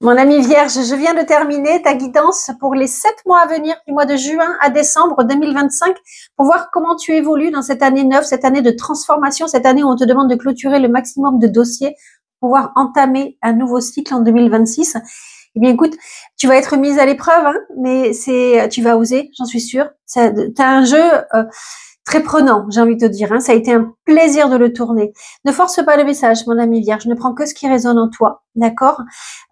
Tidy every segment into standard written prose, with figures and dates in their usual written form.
Mon ami Vierge, je viens de terminer ta guidance pour les 7 mois à venir, du mois de juin à décembre 2025, pour voir comment tu évolues dans cette année neuve, cette année de transformation, cette année où on te demande de clôturer le maximum de dossiers pour pouvoir entamer un nouveau cycle en 2026. Eh bien, écoute, tu vas être mise à l'épreuve, hein, mais tu vas oser, j'en suis sûre. T'as un jeu très prenant, j'ai envie de te dire. Hein. Ça a été un plaisir de le tourner. Ne force pas le message, mon ami Vierge. Ne prends que ce qui résonne en toi, d'accord?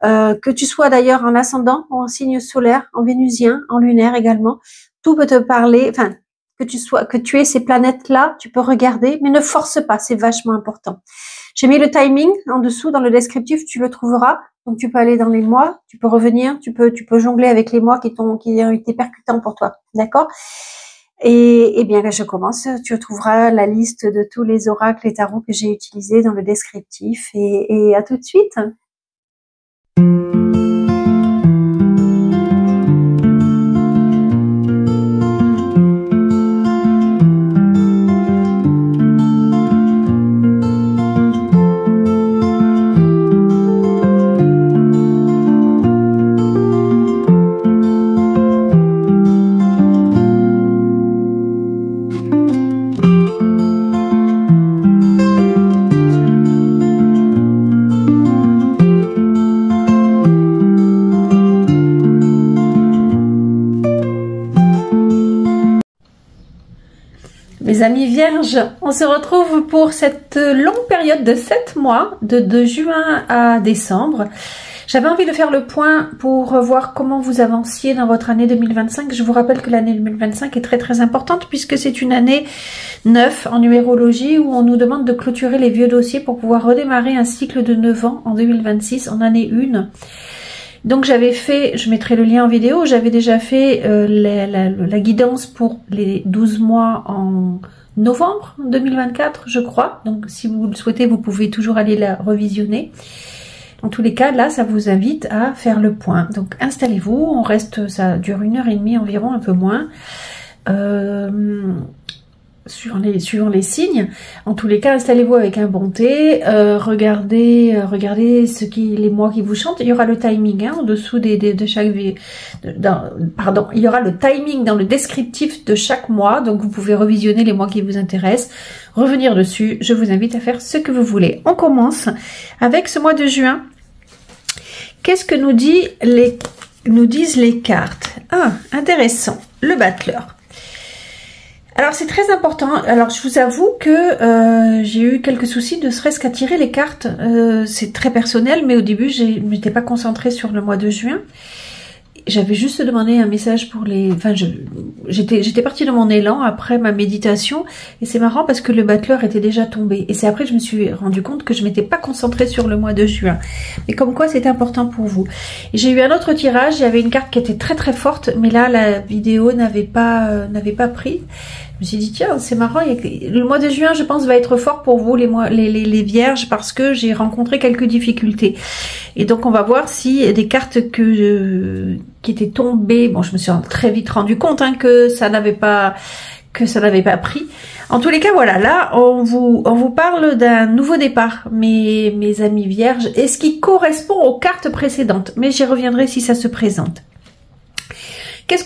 Que tu sois d'ailleurs en ascendant, ou en signe solaire, en vénusien, en lunaire également. Tout peut te parler. Enfin, que tu aies ces planètes-là, tu peux regarder, mais ne force pas. C'est vachement important. J'ai mis le timing en dessous dans le descriptif. Tu le trouveras. Donc tu peux aller dans les mois, tu peux revenir, tu peux jongler avec les mois qui ont été percutants pour toi, d'accord? Et bien là, je commence. Tu retrouveras la liste de tous les oracles et tarots que j'ai utilisés dans le descriptif. Et à tout de suite. Mes amis vierges, on se retrouve pour cette longue période de 7 mois, de juin à décembre. J'avais envie de faire le point pour voir comment vous avanciez dans votre année 2025. Je vous rappelle que l'année 2025 est très importante puisque c'est une année 9 en numérologie où on nous demande de clôturer les vieux dossiers pour pouvoir redémarrer un cycle de 9 ans en 2026, en année 1. Donc j'avais fait, je mettrai le lien en vidéo, j'avais déjà fait la guidance pour les 12 mois en novembre 2024, je crois. Donc si vous le souhaitez, vous pouvez toujours aller la revisionner. En tous les cas, là, ça vous invite à faire le point. Donc installez-vous, on reste, ça dure 1h30 environ, un peu moins. Suivant les signes. En tous les cas, installez-vous avec un bon thé, regardez les mois qui vous chantent. Il y aura le timing en dessous de chaque il y aura le timing dans le descriptif de chaque mois, donc vous pouvez revisionner les mois qui vous intéressent, revenir dessus. Je vous invite à faire ce que vous voulez. On commence avec ce mois de juin. Qu'est-ce que nous disent les cartes? Ah, intéressant. Le battleur. Alors c'est très important, alors je vous avoue que j'ai eu quelques soucis de serait-ce qu'à tirer les cartes, c'est très personnel, mais au début je n'étais pas concentrée sur le mois de juin. J'avais juste demandé un message pour les... Enfin, j'étais partie de mon élan après ma méditation et c'est marrant parce que le battleur était déjà tombé. Et c'est après que je me suis rendu compte que je m'étais pas concentrée sur le mois de juin. Mais comme quoi c'est important pour vous. J'ai eu un autre tirage, il y avait une carte qui était très forte, mais là la vidéo n'avait pas pris. Je me suis dit tiens c'est marrant, le mois de juin je pense va être fort pour vous les vierges parce que j'ai rencontré quelques difficultés. Et donc on va voir si des cartes qui étaient tombées, bon je me suis très vite rendu compte hein, que ça n'avait pas pris. En tous les cas voilà, là on vous parle d'un nouveau départ mes amis vierges, et ce qui correspond aux cartes précédentes, mais j'y reviendrai si ça se présente. Qu'est-ce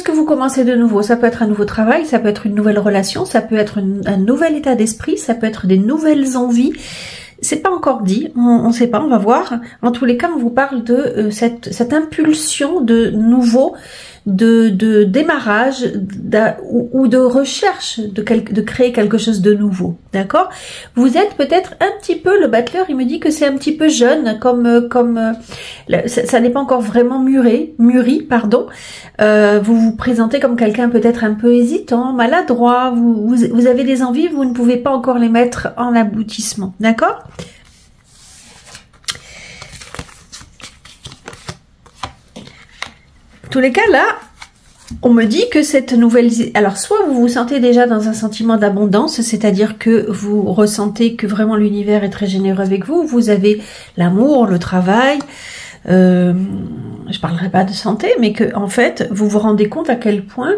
que vous commencez de nouveau? Ça peut être un nouveau travail, ça peut être une nouvelle relation, ça peut être un nouvel état d'esprit, ça peut être des nouvelles envies. C'est pas encore dit, on sait pas, on va voir. En tous les cas, on vous parle de cette impulsion de nouveau, de démarrage ou de recherche de créer quelque chose de nouveau, d'accord? Vous êtes peut-être un petit peu, le battleur, il me dit que c'est un petit peu jeune, ça n'est pas encore vraiment mûri, pardon. Vous vous présentez comme quelqu'un peut-être un peu hésitant, maladroit, vous avez des envies, vous ne pouvez pas encore les mettre en aboutissement, d'accord? En tous les cas, là, on me dit que cette nouvelle... Alors, soit vous vous sentez déjà dans un sentiment d'abondance, c'est-à-dire que vous ressentez que vraiment l'univers est très généreux avec vous, vous avez l'amour, le travail, je parlerai pas de santé, mais que en fait, vous vous rendez compte à quel point,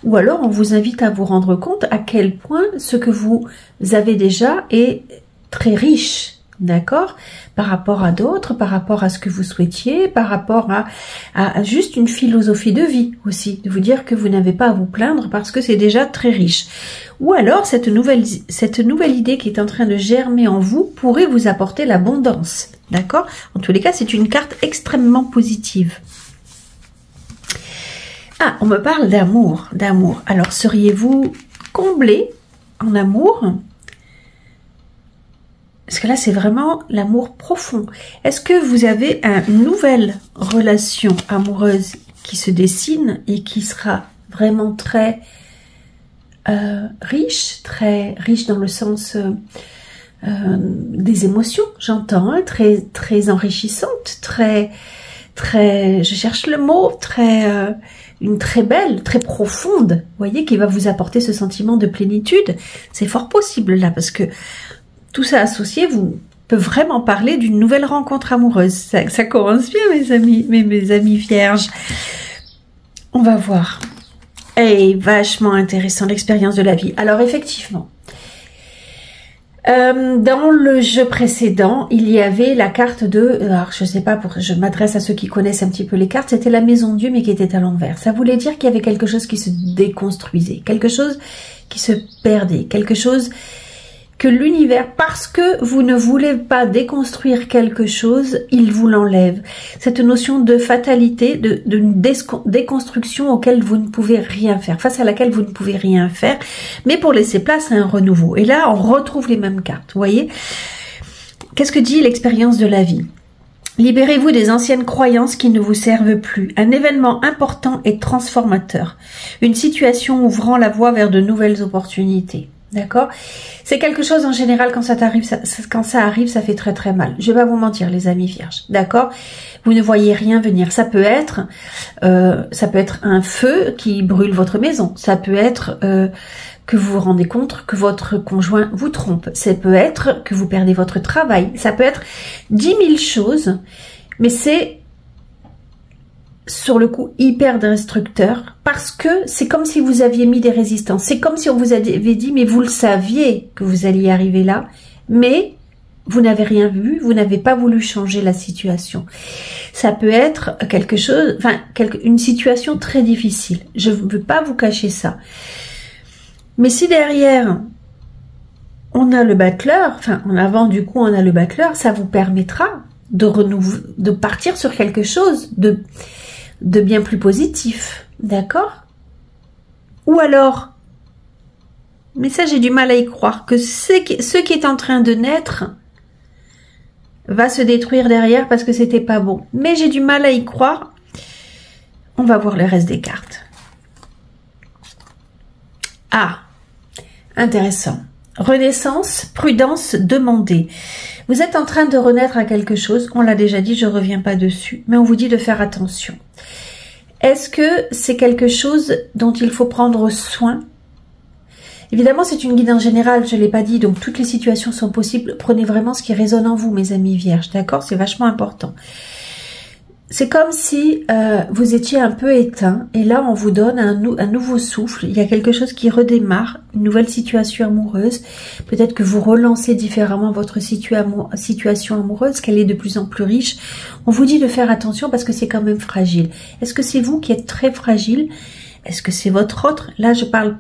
ou alors on vous invite à vous rendre compte à quel point ce que vous avez déjà est très riche d'accord? Par rapport à d'autres, par rapport à ce que vous souhaitiez, par rapport à juste une philosophie de vie aussi, de vous dire que vous n'avez pas à vous plaindre parce que c'est déjà très riche. Ou alors, cette nouvelle idée qui est en train de germer en vous pourrait vous apporter l'abondance, d'accord? En tous les cas, c'est une carte extrêmement positive. Ah, on me parle d'amour, d'amour. Alors, seriez-vous comblé en amour? Parce que là, c'est vraiment l'amour profond. Est-ce que vous avez une nouvelle relation amoureuse qui se dessine et qui sera vraiment très riche dans le sens des émotions, j'entends, hein, très enrichissante, je cherche le mot, une très belle, très profonde, vous voyez, qui va vous apporter ce sentiment de plénitude. C'est fort possible là, parce que tout ça associé peut vraiment parler d'une nouvelle rencontre amoureuse. Ça commence bien, mes amis vierges. On va voir. Et vachement intéressant, l'expérience de la vie. Alors, effectivement, dans le jeu précédent, il y avait la carte de... Alors, je sais pas, je m'adresse à ceux qui connaissent un petit peu les cartes. C'était la maison de Dieu, mais qui était à l'envers. Ça voulait dire qu'il y avait quelque chose qui se déconstruisait, quelque chose qui se perdait, quelque chose que l'univers, parce que vous ne voulez pas déconstruire quelque chose, il vous l'enlève. Cette notion de fatalité, de déconstruction auquel vous ne pouvez rien faire, face à laquelle vous ne pouvez rien faire, mais pour laisser place à un renouveau. Et là, on retrouve les mêmes cartes, vous voyez. Qu'est-ce que dit l'expérience de la vie? Libérez-vous des anciennes croyances qui ne vous servent plus. Un événement important et transformateur. Une situation ouvrant la voie vers de nouvelles opportunités. D'accord? C'est quelque chose en général, quand ça arrive, ça fait très très mal. Je vais pas vous mentir, les amis vierges. D'accord? Vous ne voyez rien venir. Ça peut être un feu qui brûle votre maison. Ça peut être que vous vous rendez compte que votre conjoint vous trompe. Ça peut être que vous perdez votre travail. Ça peut être 10 000 choses. Mais c'est sur le coup hyper destructeur, parce que c'est comme si vous aviez mis des résistances. C'est comme si on vous avait dit, mais vous le saviez que vous alliez arriver là, mais vous n'avez rien vu, vous n'avez pas voulu changer la situation. Ça peut être quelque chose, une situation très difficile. Je ne veux pas vous cacher ça. Mais si derrière, on a le battleur, en avant du coup on a le battleur, ça vous permettra de partir sur quelque chose de bien plus positif, d'accord? Ou alors, mais ça j'ai du mal à y croire, que ce qui est en train de naître va se détruire derrière parce que c'était pas bon. Mais j'ai du mal à y croire. On va voir le reste des cartes. Ah, intéressant. Renaissance, prudence, demandez. Vous êtes en train de renaître à quelque chose, on l'a déjà dit, je ne reviens pas dessus, mais on vous dit de faire attention. Est-ce que c'est quelque chose dont il faut prendre soin? Évidemment, c'est une guide en général, je ne l'ai pas dit, donc toutes les situations sont possibles. Prenez vraiment ce qui résonne en vous, mes amis vierges, d'accord? C'est vachement important. C'est comme si vous étiez un peu éteint et là on vous donne un nouveau souffle, il y a quelque chose qui redémarre, une nouvelle situation amoureuse, peut-être que vous relancez différemment votre situation amoureuse, qu'elle est de plus en plus riche. On vous dit de faire attention parce que c'est quand même fragile. Est-ce que c'est vous qui êtes très fragile? Est-ce que c'est votre autre? Là je parle,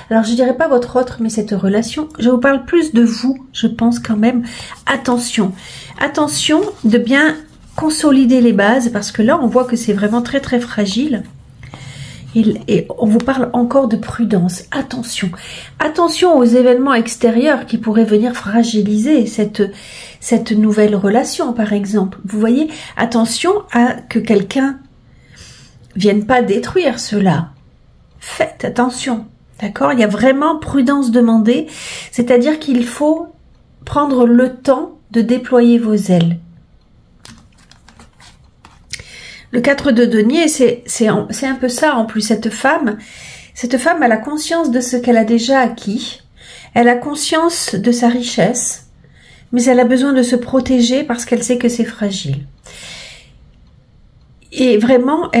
alors je dirais pas votre autre, mais cette relation, je vous parle plus de vous, je pense quand même. Attention, attention de bien consolider les bases, parce que là on voit que c'est vraiment très très fragile et on vous parle encore de prudence. Attention, attention aux événements extérieurs qui pourraient venir fragiliser cette nouvelle relation, par exemple. Vous voyez, attention à que quelqu'un vienne pas détruire cela. Faites attention, d'accord? Il y a vraiment prudence demandée, c'est-à-dire qu'il faut prendre le temps de déployer vos ailes. Le 4 de denier, c'est un peu ça en plus. Cette femme, elle a conscience de ce qu'elle a déjà acquis. Elle a conscience de sa richesse, mais elle a besoin de se protéger parce qu'elle sait que c'est fragile. Et vraiment,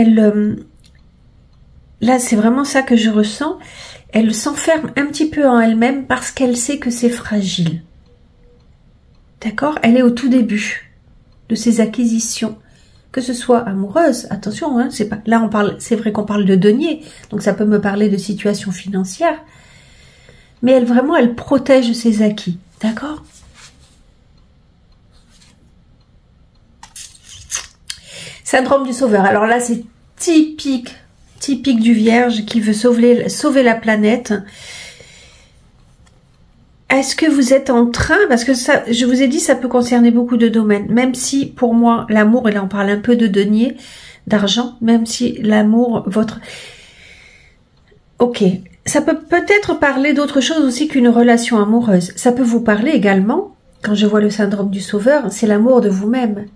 là, c'est vraiment ça que je ressens. Elle s'enferme un petit peu en elle-même parce qu'elle sait que c'est fragile. d'accord? Elle est au tout début de ses acquisitions. Que ce soit amoureuse, attention, hein, c'est pas, là on parle, c'est vrai qu'on parle de denier, donc ça peut me parler de situation financière, mais elle vraiment, elle protège ses acquis, d'accord? Syndrome du sauveur, alors là c'est typique du vierge qui veut sauver la planète. Est-ce que vous êtes en train, parce que ça, je vous ai dit, ça peut concerner beaucoup de domaines, même si pour moi, l'amour, et là on parle un peu de denier, d'argent, même si l'amour, votre... Ok, ça peut peut-être parler d'autre chose aussi qu'une relation amoureuse. Ça peut vous parler également, quand je vois le syndrome du sauveur, c'est l'amour de vous-même,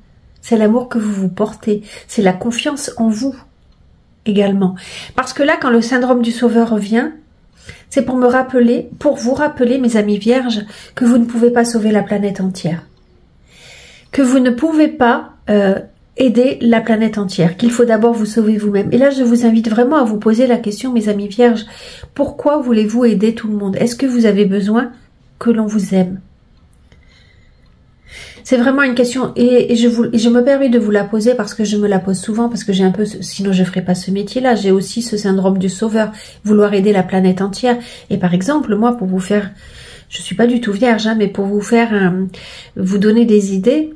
c'est l'amour que vous vous portez, c'est la confiance en vous également. Parce que là, quand le syndrome du sauveur revient, c'est pour me rappeler, pour vous rappeler, mes amis vierges, que vous ne pouvez pas sauver la planète entière. Que vous ne pouvez pas aider la planète entière. Qu'il faut d'abord vous sauver vous-même. Et là, je vous invite vraiment à vous poser la question, mes amis vierges, pourquoi voulez-vous aider tout le monde? Est-ce que vous avez besoin que l'on vous aime? C'est vraiment une question, et je me permets de vous la poser parce que je me la pose souvent, parce que j'ai un peu, sinon je ne ferais pas ce métier-là, j'ai aussi ce syndrome du sauveur, vouloir aider la planète entière. Et par exemple, moi, pour vous faire, je suis pas du tout vierge, hein, mais pour vous faire, vous donner des idées,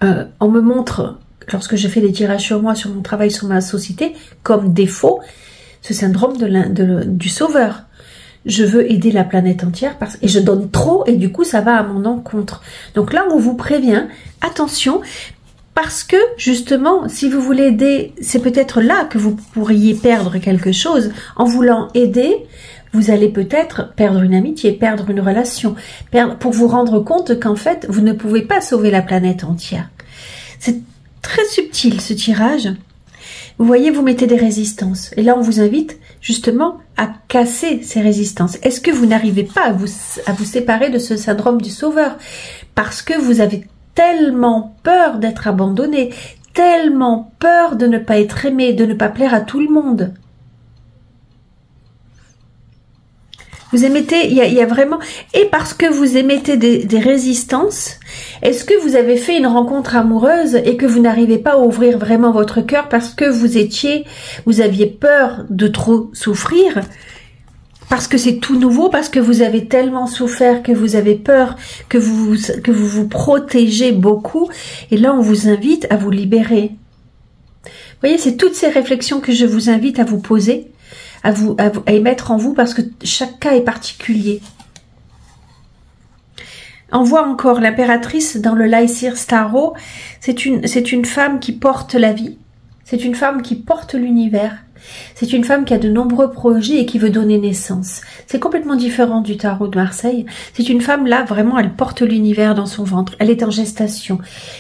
on me montre, lorsque je fais des tirages sur moi, sur mon travail, sur ma société, comme défaut, ce syndrome du sauveur. Je veux aider la planète entière et je donne trop et du coup ça va à mon encontre. Donc là on vous prévient, attention, parce que justement si vous voulez aider, c'est peut-être là que vous pourriez perdre quelque chose. En voulant aider, vous allez peut-être perdre une amitié, perdre une relation, pour vous rendre compte qu'en fait vous ne pouvez pas sauver la planète entière. C'est très subtil ce tirage. Vous voyez, vous mettez des résistances. Et là, on vous invite justement à casser ces résistances. Est-ce que vous n'arrivez pas à vous séparer de ce syndrome du sauveur? Parce que vous avez tellement peur d'être abandonné, tellement peur de ne pas être aimé, de ne pas plaire à tout le monde. Vous émettez, il y a vraiment... Et parce que vous émettez des résistances, est-ce que vous avez fait une rencontre amoureuse et que vous n'arrivez pas à ouvrir vraiment votre cœur parce que vous aviez peur de trop souffrir, parce que c'est tout nouveau, parce que vous avez tellement souffert que vous avez peur, que vous vous protégez beaucoup, et là on vous invite à vous libérer. Vous voyez, c'est toutes ces réflexions que je vous invite à vous poser, à émettre en vous, parce que chaque cas est particulier. On voit encore l'impératrice dans le Lycir Starro. C'est une femme qui porte la vie. C'est une femme qui porte l'univers. C'est une femme qui a de nombreux projets et qui veut donner naissance. C'est complètement différent du tarot de Marseille. C'est une femme là, vraiment, elle porte l'univers dans son ventre. Elle est en gestation.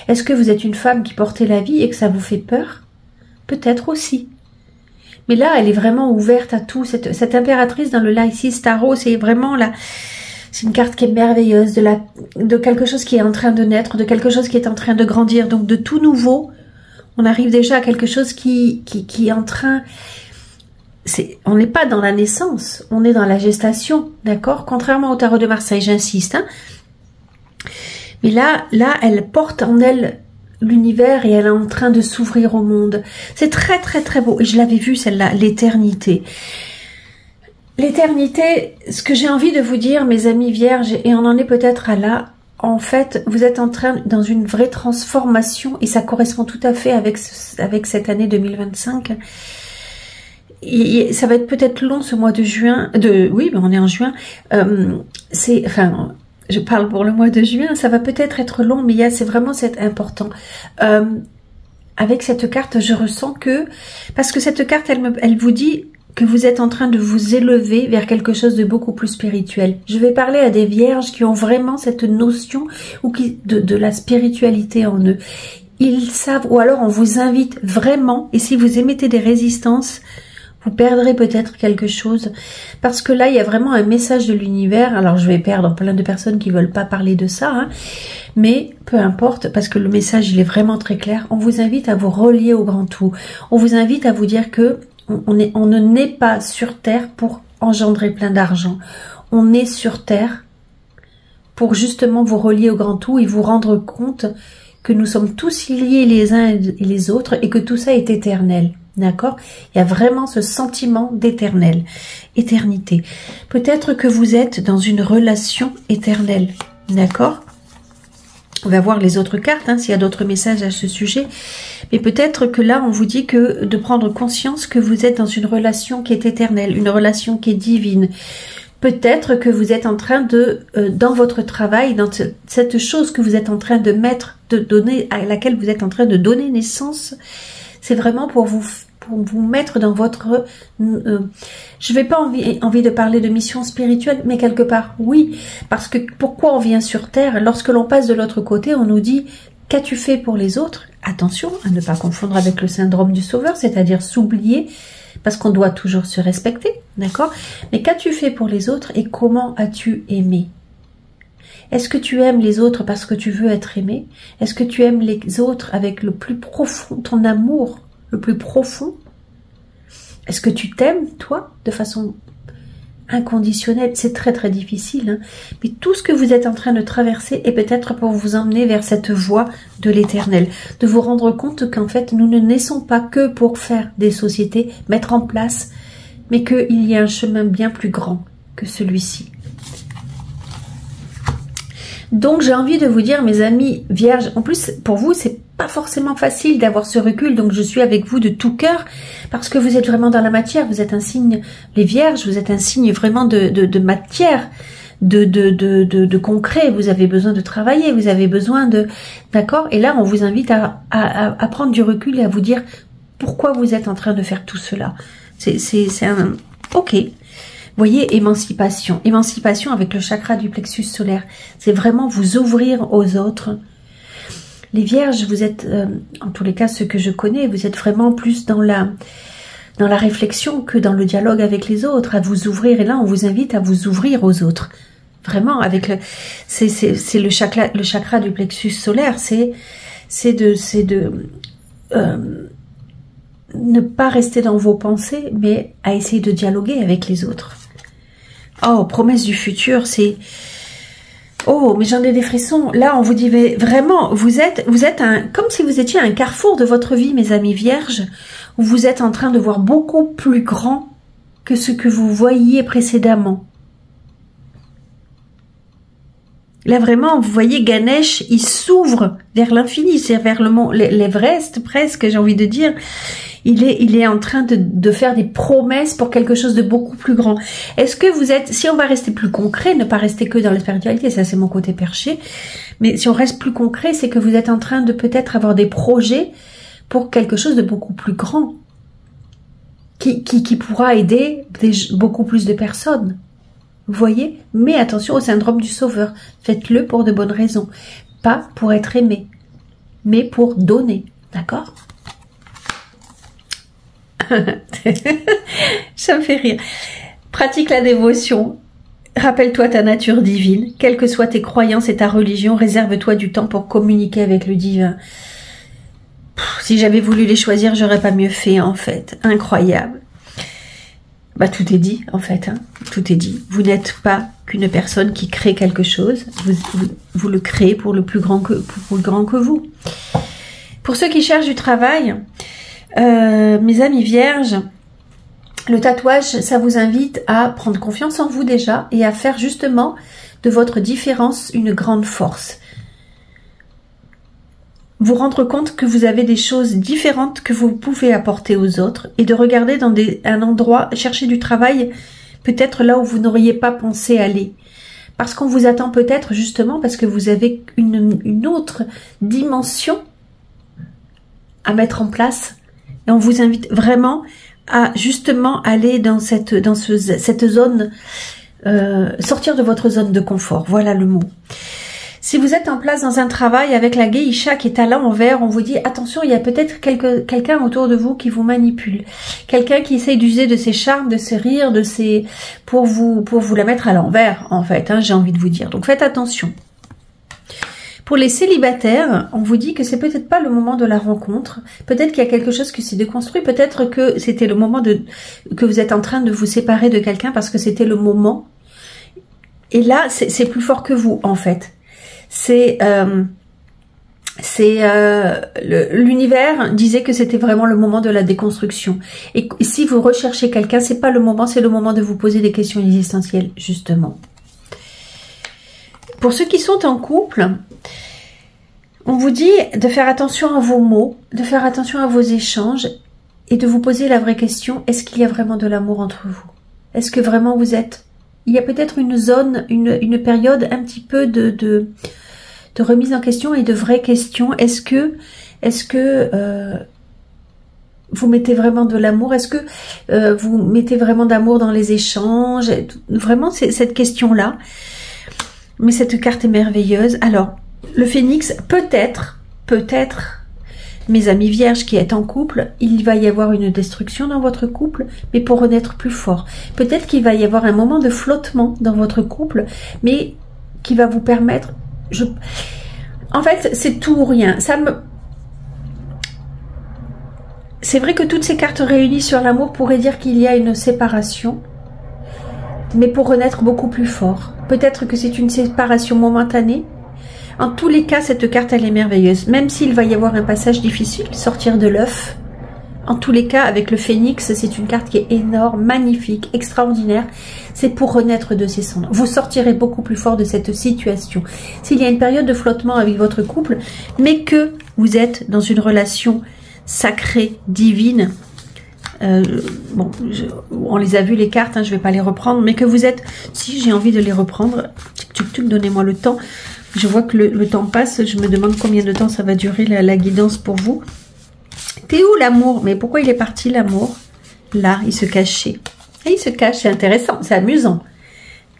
Est-ce que vous êtes une femme qui portait la vie et que ça vous fait peur? Peut-être aussi. Mais là, elle est vraiment ouverte à tout. Cette impératrice dans le Lycir Tarot, c'est vraiment là. C'est une carte qui est merveilleuse, de quelque chose qui est en train de naître, de quelque chose qui est en train de grandir. Donc de tout nouveau, on arrive déjà à quelque chose qui est en train... On n'est pas dans la naissance, on est dans la gestation, d'accord? Contrairement au tarot de Marseille, j'insiste. Hein, mais là, elle porte en elle l'univers et elle est en train de s'ouvrir au monde. C'est très très très beau. Et je l'avais vu celle-là, l'éternité. L'éternité, ce que j'ai envie de vous dire, mes amis vierges, et on en est peut-être à là, en fait, vous êtes en train, dans une vraie transformation, et ça correspond tout à fait avec cette année 2025. Et ça va être peut-être long ce mois de juin, oui, mais on est en juin, je parle pour le mois de juin, ça va peut-être être long, mais c'est vraiment important. Avec cette carte, je ressens que, parce que cette carte, elle vous dit que vous êtes en train de vous élever vers quelque chose de beaucoup plus spirituel. Je vais parler à des vierges qui ont vraiment cette notion de la spiritualité en eux. Ils savent, ou alors on vous invite vraiment, et si vous émettez des résistances, vous perdrez peut-être quelque chose, parce que là, il y a vraiment un message de l'univers. Alors, je vais perdre plein de personnes qui veulent pas parler de ça, hein, mais peu importe, parce que le message, il est vraiment très clair. On vous invite à vous relier au grand tout. On vous invite à vous dire que on ne naît pas sur Terre pour engendrer plein d'argent. On est sur Terre pour justement vous relier au grand tout et vous rendre compte que nous sommes tous liés les uns et les autres et que tout ça est éternel. D'accord? Il y a vraiment ce sentiment d'éternel, éternité. Peut-être que vous êtes dans une relation éternelle. D'accord? On va voir les autres cartes, hein, s'il y a d'autres messages à ce sujet. Mais peut-être que là, on vous dit que de prendre conscience que vous êtes dans une relation qui est éternelle, une relation qui est divine. Peut-être que vous êtes en train de, dans votre travail, dans cette chose que vous êtes en train de mettre, de donner, à laquelle vous êtes en train de donner naissance, c'est vraiment pour vous mettre dans votre... je n'ai pas envie de parler de mission spirituelle, mais quelque part, oui. Parce que pourquoi on vient sur Terre? Lorsque l'on passe de l'autre côté, on nous dit, qu'as-tu fait pour les autres? Attention à ne pas confondre avec le syndrome du sauveur, c'est-à-dire s'oublier, parce qu'on doit toujours se respecter, d'accord? Mais qu'as-tu fait pour les autres et comment as-tu aimé? Est-ce que tu aimes les autres parce que tu veux être aimé? Est-ce que tu aimes les autres avec le plus profond, ton amour le plus profond? Est-ce que tu t'aimes, toi, de façon inconditionnelle? C'est très très difficile, hein, mais tout ce que vous êtes en train de traverser est peut-être pour vous emmener vers cette voie de l'éternel, de vous rendre compte qu'en fait, nous ne naissons pas que pour faire des sociétés, mettre en place, mais qu'il y a un chemin bien plus grand que celui-ci. Donc j'ai envie de vous dire, mes amis vierges, en plus pour vous c'est pas forcément facile d'avoir ce recul, donc je suis avec vous de tout cœur, parce que vous êtes vraiment dans la matière, vous êtes un signe, les vierges, vous êtes un signe vraiment de matière, de concret, vous avez besoin de travailler, vous avez besoin de... D'accord? Et là on vous invite à prendre du recul et à vous dire pourquoi vous êtes en train de faire tout cela. C'est un... Ok. Vous voyez, émancipation. Émancipation avec le chakra du plexus solaire. C'est vraiment vous ouvrir aux autres. Les vierges, vous êtes, en tous les cas, ceux que je connais, vous êtes vraiment plus dans la réflexion que dans le dialogue avec les autres, à vous ouvrir. Et là, on vous invite à vous ouvrir aux autres. Vraiment, avec c'est le chakra du plexus solaire. C'est de ne pas rester dans vos pensées, mais à essayer de dialoguer avec les autres. Oh, promesse du futur, c'est... Oh, mais j'en ai des frissons. Là, on vous dit vraiment, vous êtes comme si vous étiez à un carrefour de votre vie, mes amis vierges, où vous êtes en train de voir beaucoup plus grand que ce que vous voyiez précédemment. Là, vraiment, vous voyez, Ganesh, il s'ouvre vers l'infini, c'est vers le mont, l'Everest, presque, j'ai envie de dire. Il est en train de faire des promesses pour quelque chose de beaucoup plus grand. Est-ce que vous êtes, si on va rester plus concret, ne pas rester que dans la spiritualité, ça c'est mon côté perché, mais si on reste plus concret, c'est que vous êtes en train de peut-être avoir des projets pour quelque chose de beaucoup plus grand, qui pourra aider beaucoup plus de personnes. Vous voyez? Mais attention au syndrome du sauveur. Faites-le pour de bonnes raisons. Pas pour être aimé, mais pour donner. D'accord? Ça me fait rire. Pratique la dévotion. Rappelle-toi ta nature divine. Quelles que soient tes croyances et ta religion, réserve-toi du temps pour communiquer avec le divin. Si j'avais voulu les choisir, j'aurais pas mieux fait, en fait. Incroyable. Bah, tout est dit, en fait. Hein. Tout est dit. Vous n'êtes pas qu'une personne qui crée quelque chose. Vous le créez pour le plus grand que vous. Pour ceux qui cherchent du travail, mes amis vierges, le tatouage, ça vous invite à prendre confiance en vous déjà et à faire justement de votre différence une grande force. Vous rendre compte que vous avez des choses différentes que vous pouvez apporter aux autres et de regarder dans un endroit, chercher du travail peut-être là où vous n'auriez pas pensé aller. Parce qu'on vous attend peut-être justement parce que vous avez une autre dimension à mettre en place. Et on vous invite vraiment à justement aller dans cette zone, sortir de votre zone de confort. Voilà le mot. Si vous êtes en place dans un travail avec la geisha qui est à l'envers, on vous dit attention, il y a peut-être quelqu'un autour de vous qui vous manipule. Quelqu'un qui essaye d'user de ses charmes, de ses rires, pour vous la mettre à l'envers, en fait, hein, j'ai envie de vous dire. Donc faites attention. Pour les célibataires, on vous dit que c'est peut-être pas le moment de la rencontre. Peut-être qu'il y a quelque chose qui s'est déconstruit. Peut-être que c'était le moment que vous êtes en train de vous séparer de quelqu'un parce que c'était le moment. Et là, c'est plus fort que vous, en fait. L'univers disait que c'était vraiment le moment de la déconstruction. Et si vous recherchez quelqu'un, c'est pas le moment, c'est le moment de vous poser des questions existentielles, justement. Pour ceux qui sont en couple, on vous dit de faire attention à vos mots, de faire attention à vos échanges et de vous poser la vraie question, est-ce qu'il y a vraiment de l'amour entre vous? Est-ce que vraiment vous êtes... Il y a peut-être une zone, une période un petit peu de remise en question et de vraies questions. Est-ce que vous mettez vraiment de l'amour? Est-ce que vous mettez vraiment d'amour dans les échanges? Vraiment, c'est cette question-là. Mais cette carte est merveilleuse. Alors, le phénix, peut-être, mes amis vierges qui êtes en couple, il va y avoir une destruction dans votre couple, mais pour renaître plus fort. Peut-être qu'il va y avoir un moment de flottement dans votre couple, mais qui va vous permettre... En fait, c'est tout ou rien. C'est vrai que toutes ces cartes réunies sur l'amour pourraient dire qu'il y a une séparation, mais pour renaître beaucoup plus fort. Peut-être que c'est une séparation momentanée. En tous les cas, cette carte, elle est merveilleuse. Même s'il va y avoir un passage difficile, sortir de l'œuf. En tous les cas, avec le phénix, c'est une carte qui est énorme, magnifique, extraordinaire. C'est pour renaître de ses cendres. Vous sortirez beaucoup plus fort de cette situation. S'il y a une période de flottement avec votre couple, mais que vous êtes dans une relation sacrée, divine, bon, on les a vues les cartes, hein, je ne vais pas les reprendre, mais que vous êtes, si j'ai envie de les reprendre, donnez-moi le temps. Je vois que le temps passe, je me demande combien de temps ça va durer la guidance pour vous. T'es où l'amour? Mais pourquoi il est parti l'amour? Là, il se cachait. Et il se cache, c'est intéressant, c'est amusant.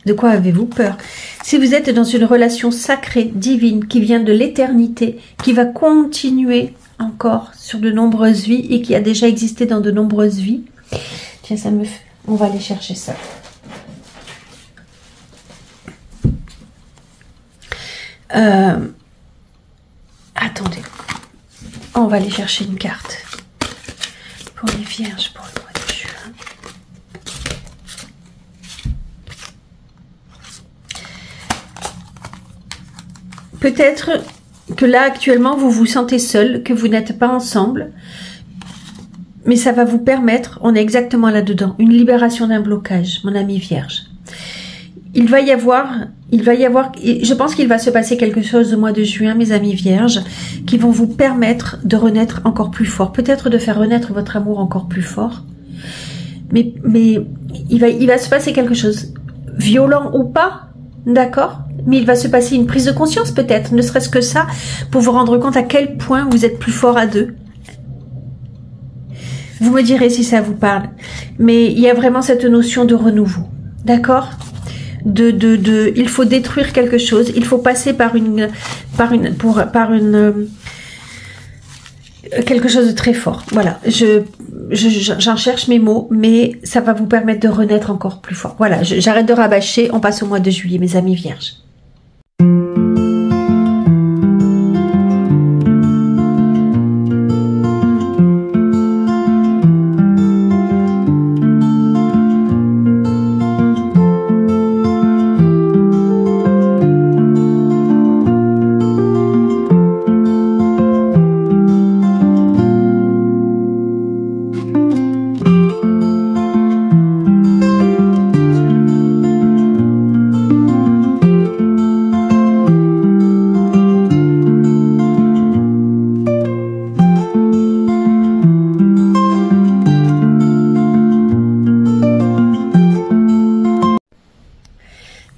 De quoi avez-vous peur? Si vous êtes dans une relation sacrée, divine, qui vient de l'éternité, qui va continuer encore sur de nombreuses vies et qui a déjà existé dans de nombreuses vies, tiens, ça me fait... On va aller chercher ça. Attendez, on va aller chercher une carte pour les vierges pour le mois de juin. Peut-être que là actuellement vous vous sentez seul, que vous n'êtes pas ensemble, mais ça va vous permettre, on est exactement là-dedans, une libération d'un blocage, mon ami vierge. Il va y avoir, je pense qu'il va se passer quelque chose au mois de juin, mes amis vierges, qui vont vous permettre de renaître encore plus fort. Peut-être de faire renaître votre amour encore plus fort. Mais il va se passer quelque chose, violent ou pas, d'accord? Mais il va se passer une prise de conscience peut-être, ne serait-ce que ça, pour vous rendre compte à quel point vous êtes plus fort à deux. Vous me direz si ça vous parle. Mais il y a vraiment cette notion de renouveau, d'accord? Il faut détruire quelque chose, il faut passer par quelque chose de très fort. Voilà, j'en cherche mes mots, mais ça va vous permettre de renaître encore plus fort. Voilà, j'arrête de rabâcher, on passe au mois de juillet, mes amis vierges.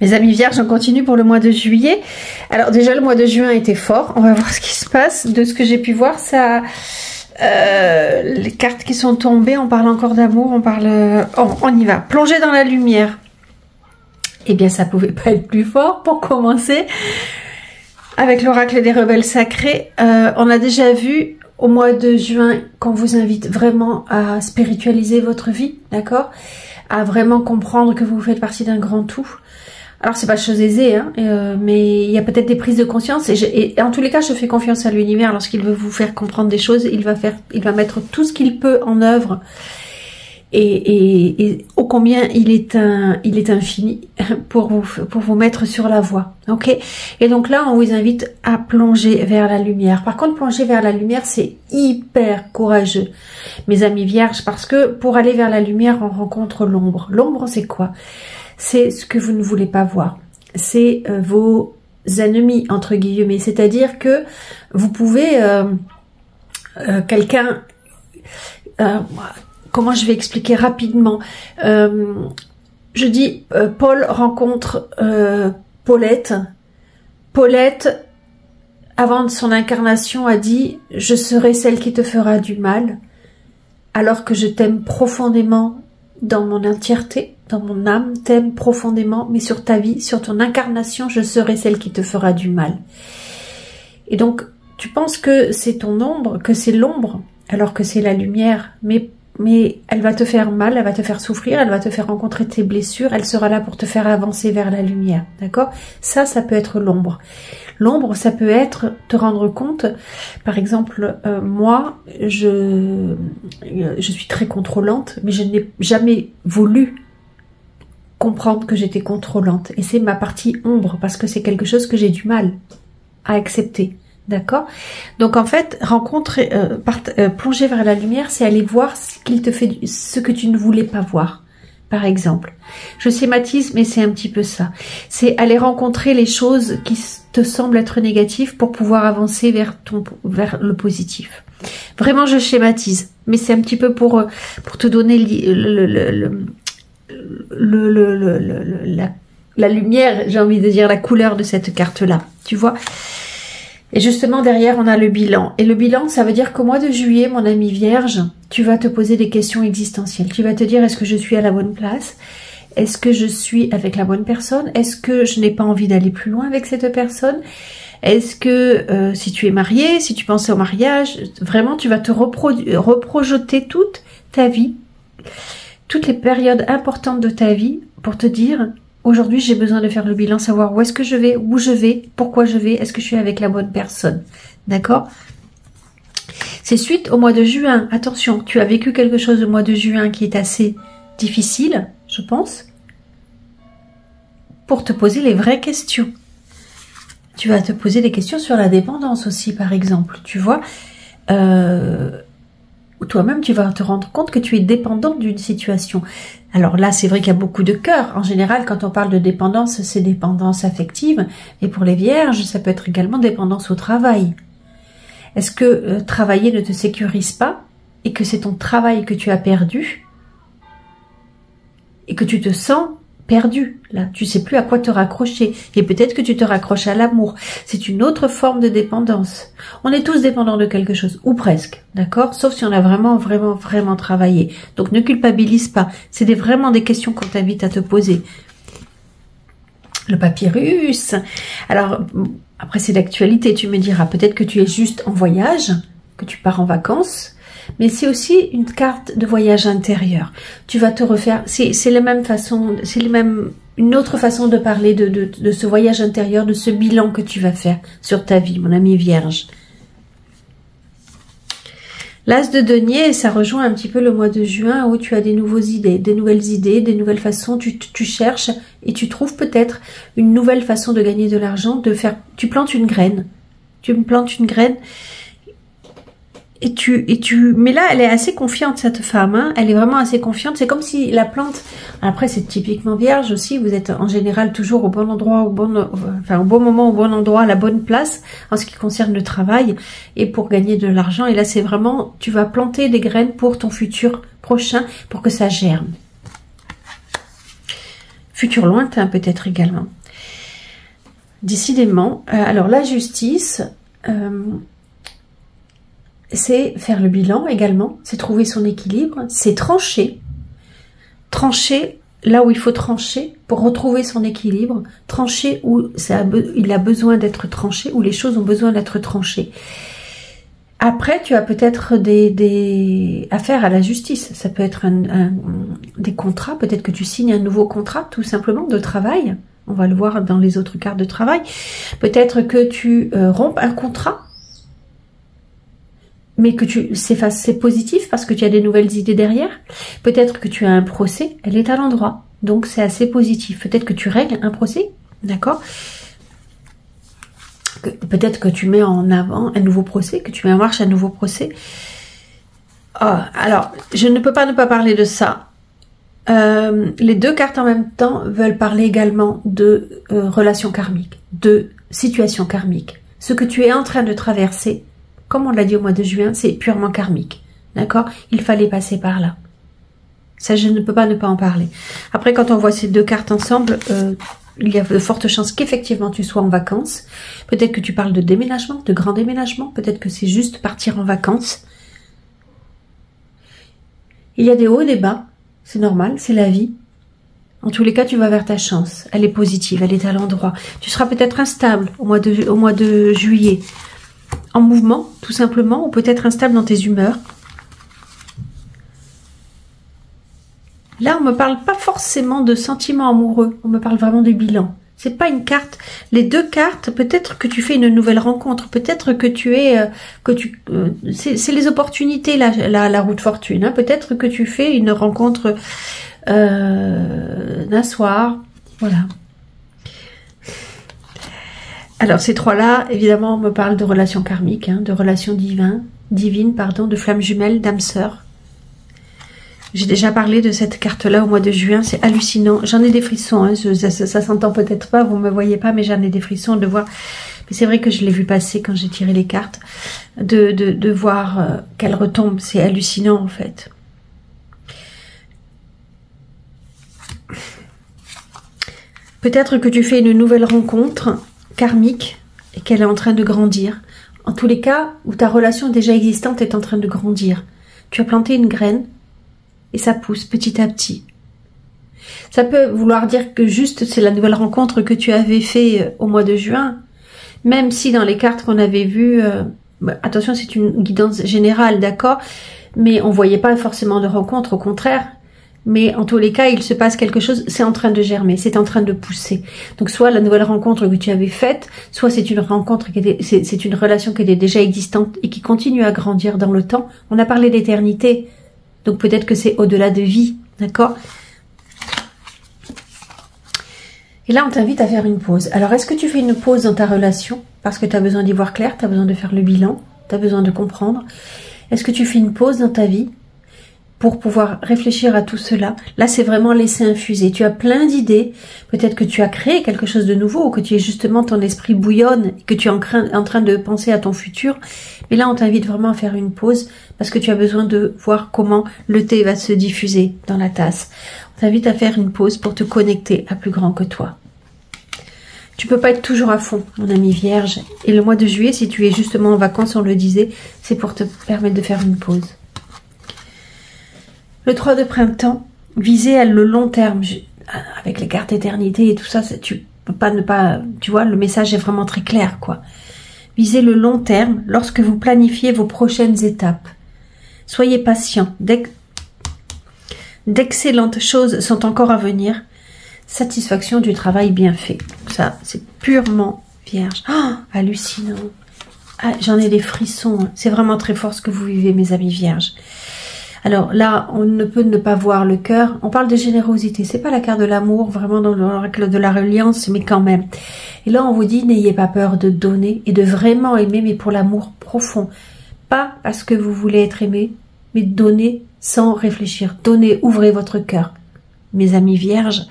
Mes amis vierges, on continue pour le mois de juillet. Alors déjà, le mois de juin était fort. On va voir ce qui se passe. De ce que j'ai pu voir, ça, les cartes qui sont tombées, on parle encore d'amour, on parle... Oh, on y va. Plonger dans la lumière. Eh bien, ça pouvait pas être plus fort pour commencer. Avec l'oracle des rebelles sacrés, on a déjà vu au mois de juin qu'on vous invite vraiment à spiritualiser votre vie, d'accord? À vraiment comprendre que vous faites partie d'un grand tout. Alors c'est pas chose aisée, hein, mais il y a peut-être des prises de conscience et en tous les cas je fais confiance à l'univers lorsqu'il veut vous faire comprendre des choses, il va mettre tout ce qu'il peut en œuvre et ô combien il est infini pour vous mettre sur la voie. Ok. Et donc là, on vous invite à plonger vers la lumière. Par contre, plonger vers la lumière, c'est hyper courageux, mes amis vierges, parce que pour aller vers la lumière, on rencontre l'ombre. L'ombre, c'est quoi? C'est ce que vous ne voulez pas voir. C'est vos ennemis, entre guillemets. C'est-à-dire que vous pouvez quelqu'un... comment je vais expliquer rapidement? Je dis, Paul rencontre Paulette. Paulette, avant son incarnation, a dit « Je serai celle qui te fera du mal, alors que je t'aime profondément dans mon entièreté, dans mon âme, t'aime profondément, mais sur ta vie, sur ton incarnation, je serai celle qui te fera du mal. » Et donc, tu penses que c'est ton ombre, que c'est l'ombre, alors que c'est la lumière, mais elle va te faire mal, elle va te faire souffrir, elle va te faire rencontrer tes blessures, elle sera là pour te faire avancer vers la lumière, d'accord? Ça peut être l'ombre. L'ombre, ça peut être te rendre compte, par exemple, moi, je suis très contrôlante, mais je n'ai jamais voulu comprendre que j'étais contrôlante. Et c'est ma partie ombre, parce que c'est quelque chose que j'ai du mal à accepter. D'accord? Donc en fait, plonger vers la lumière, c'est aller voir ce qu'il te fait, ce que tu ne voulais pas voir. Par exemple, je schématise, mais c'est un petit peu ça. C'est aller rencontrer les choses qui te semblent être négatives pour pouvoir avancer vers le positif. Vraiment, je schématise, mais c'est un petit peu pour te donner la lumière, j'ai envie de dire la couleur de cette carte-là. Tu vois? Et justement, derrière, on a le bilan. Et le bilan, ça veut dire qu'au mois de juillet, mon ami vierge, tu vas te poser des questions existentielles. Tu vas te dire, est-ce que je suis à la bonne place? Est-ce que je suis avec la bonne personne? Est-ce que je n'ai pas envie d'aller plus loin avec cette personne? Est-ce que si tu es marié, si tu pensais au mariage, vraiment, tu vas te reprojeter toute ta vie, toutes les périodes importantes de ta vie pour te dire... Aujourd'hui, j'ai besoin de faire le bilan, savoir où est-ce que je vais, où je vais, pourquoi je vais, est-ce que je suis avec la bonne personne. D'accord? C'est suite au mois de juin. Attention, tu as vécu quelque chose au mois de juin qui est assez difficile, je pense, pour te poser les vraies questions. Tu vas te poser des questions sur la dépendance aussi, par exemple. Tu vois, toi-même, tu vas te rendre compte que tu es dépendante d'une situation. Alors là, c'est vrai qu'il y a beaucoup de cœurs. En général, quand on parle de dépendance, c'est dépendance affective. Et pour les vierges, ça peut être également dépendance au travail. Est-ce que travailler ne te sécurise pas et que c'est ton travail que tu as perdu et que tu te sens perdu? Là, tu sais plus à quoi te raccrocher. Et peut-être que tu te raccroches à l'amour. C'est une autre forme de dépendance. On est tous dépendants de quelque chose, ou presque, d'accord? Sauf si on a vraiment travaillé. Donc ne culpabilise pas. C'est vraiment des questions qu'on t'invite à te poser. Le papyrus. Alors, après c'est d'actualité, tu me diras. Peut-être que tu es juste en voyage, que tu pars en vacances. Mais c'est aussi une carte de voyage intérieur. Tu vas te refaire, c'est la même façon, c'est une autre façon de parler de ce voyage intérieur, de ce bilan que tu vas faire sur ta vie, mon ami vierge. L'As de denier, ça rejoint un petit peu le mois de juin où tu as des nouvelles idées, des nouvelles façons, tu cherches et tu trouves peut-être une nouvelle façon de gagner de l'argent, tu plantes une graine. Tu me plantes une graine. Mais là, elle est assez confiante, cette femme, hein. Elle est vraiment assez confiante. C'est comme si la plante, après, c'est typiquement vierge aussi. Vous êtes en général toujours au bon endroit, au bon moment, au bon endroit, à la bonne place, en ce qui concerne le travail et pour gagner de l'argent. Et là, c'est vraiment, tu vas planter des graines pour ton futur prochain, pour que ça germe. Futur lointain, peut-être également. Décidément. Alors, la justice, c'est faire le bilan également, c'est trouver son équilibre, c'est trancher. Trancher là où il faut trancher pour retrouver son équilibre, trancher où il a besoin d'être tranché, où les choses ont besoin d'être tranchées. Après, tu as peut-être des affaires à la justice. Ça peut être des contrats, peut-être que tu signes un nouveau contrat, tout simplement, de travail. On va le voir dans les autres cartes de travail. Peut-être que tu rompes un contrat. mais que c'est positif parce que tu as des nouvelles idées derrière. Peut-être que tu as un procès, elle est à l'endroit, donc c'est assez positif. Peut-être que tu règles un procès, d'accord? Peut-être que tu mets en avant un nouveau procès, que tu mets en marche un nouveau procès. Oh, alors, je ne peux pas ne pas parler de ça. Les deux cartes en même temps veulent parler également de relations karmiques, de situations karmiques. Ce que tu es en train de traverser, comme on l'a dit au mois de juin, c'est purement karmique. D'accord? Il fallait passer par là. Ça, je ne peux pas ne pas en parler. Après, quand on voit ces deux cartes ensemble, il y a de fortes chances qu'effectivement tu sois en vacances. Peut-être que tu parles de déménagement, de grand déménagement. Peut-être que c'est juste partir en vacances. Il y a des hauts et des bas. C'est normal, c'est la vie. En tous les cas, tu vas vers ta chance. Elle est positive, elle est à l'endroit. Tu seras peut-être instable au mois de juillet. En mouvement, tout simplement, ou peut-être instable dans tes humeurs. Là, on me parle pas forcément de sentiments amoureux. On me parle vraiment de bilan. C'est pas une carte. Les deux cartes, peut-être que tu fais une nouvelle rencontre. Peut-être que tu es... c'est les opportunités, la roue de fortune. Hein. Peut-être que tu fais une rencontre d'un soir. Voilà. Alors, ces trois-là, évidemment, on me parle de relations karmiques, hein, de relations divines, de flammes jumelles, d'âmes sœurs. J'ai déjà parlé de cette carte-là au mois de juin, c'est hallucinant. J'en ai des frissons, hein. Ça s'entend peut-être pas, vous me voyez pas, mais j'en ai des frissons de voir. Mais c'est vrai que je l'ai vu passer quand j'ai tiré les cartes, de voir qu'elle retombe, c'est hallucinant en fait. Peut-être que tu fais une nouvelle rencontre karmique et qu'elle est en train de grandir. En tous les cas, où ta relation déjà existante est en train de grandir. Tu as planté une graine et ça pousse petit à petit. Ça peut vouloir dire que juste c'est la nouvelle rencontre que tu avais fait au mois de juin, même si dans les cartes qu'on avait vues, attention c'est une guidance générale, d'accord, mais on voyait pas forcément de rencontre, au contraire. Mais en tous les cas, il se passe quelque chose, c'est en train de germer, c'est en train de pousser. Donc soit la nouvelle rencontre que tu avais faite, soit c'est une rencontre c'est une relation qui était déjà existante et qui continue à grandir dans le temps. On a parlé d'éternité, donc peut-être que c'est au-delà de vie, d'accord? Et là, on t'invite à faire une pause. Alors, est-ce que tu fais une pause dans ta relation parce que tu as besoin d'y voir clair, tu as besoin de faire le bilan, tu as besoin de comprendre? Est-ce que tu fais une pause dans ta vie pour pouvoir réfléchir à tout cela? Là, c'est vraiment laisser infuser. Tu as plein d'idées. Peut-être que tu as créé quelque chose de nouveau, ou que tu es justement, ton esprit bouillonne, et que tu es en train de penser à ton futur. Mais là, on t'invite vraiment à faire une pause, parce que tu as besoin de voir comment le thé va se diffuser dans la tasse. On t'invite à faire une pause pour te connecter à plus grand que toi. Tu peux pas être toujours à fond, mon ami vierge. Et le mois de juillet, si tu es justement en vacances, on le disait, c'est pour te permettre de faire une pause. Le 3 de printemps, viser à le long terme, avec les cartes éternité et tout ça, tu peux pas ne pas, tu vois, le message est vraiment très clair, quoi. Visez le long terme lorsque vous planifiez vos prochaines étapes. Soyez patient, d'excellentes choses sont encore à venir. Satisfaction du travail bien fait. Ça, c'est purement vierge. Oh, hallucinant. Ah, j'en ai des frissons. C'est vraiment très fort ce que vous vivez, mes amis vierges. Alors là, on ne peut ne pas voir le cœur. On parle de générosité. C'est pas la carte de l'amour, vraiment dans l'oracle de la reliance, mais quand même. Et là, on vous dit, n'ayez pas peur de donner et de vraiment aimer, mais pour l'amour profond. Pas parce que vous voulez être aimé, mais donner sans réfléchir. Donnez, ouvrez votre cœur. Mes amis vierges,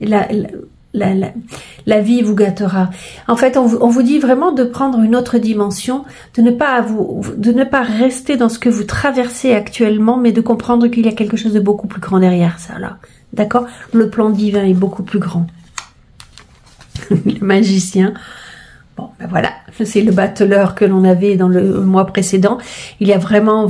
la vie vous gâtera. En fait, on vous dit vraiment de prendre une autre dimension, de ne pas rester dans ce que vous traversez actuellement, mais de comprendre qu'il y a quelque chose de beaucoup plus grand derrière ça, là. D'accord? Le plan divin est beaucoup plus grand. Le magicien. Bon, ben voilà. C'est le battleur que l'on avait dans le mois précédent. Il y a vraiment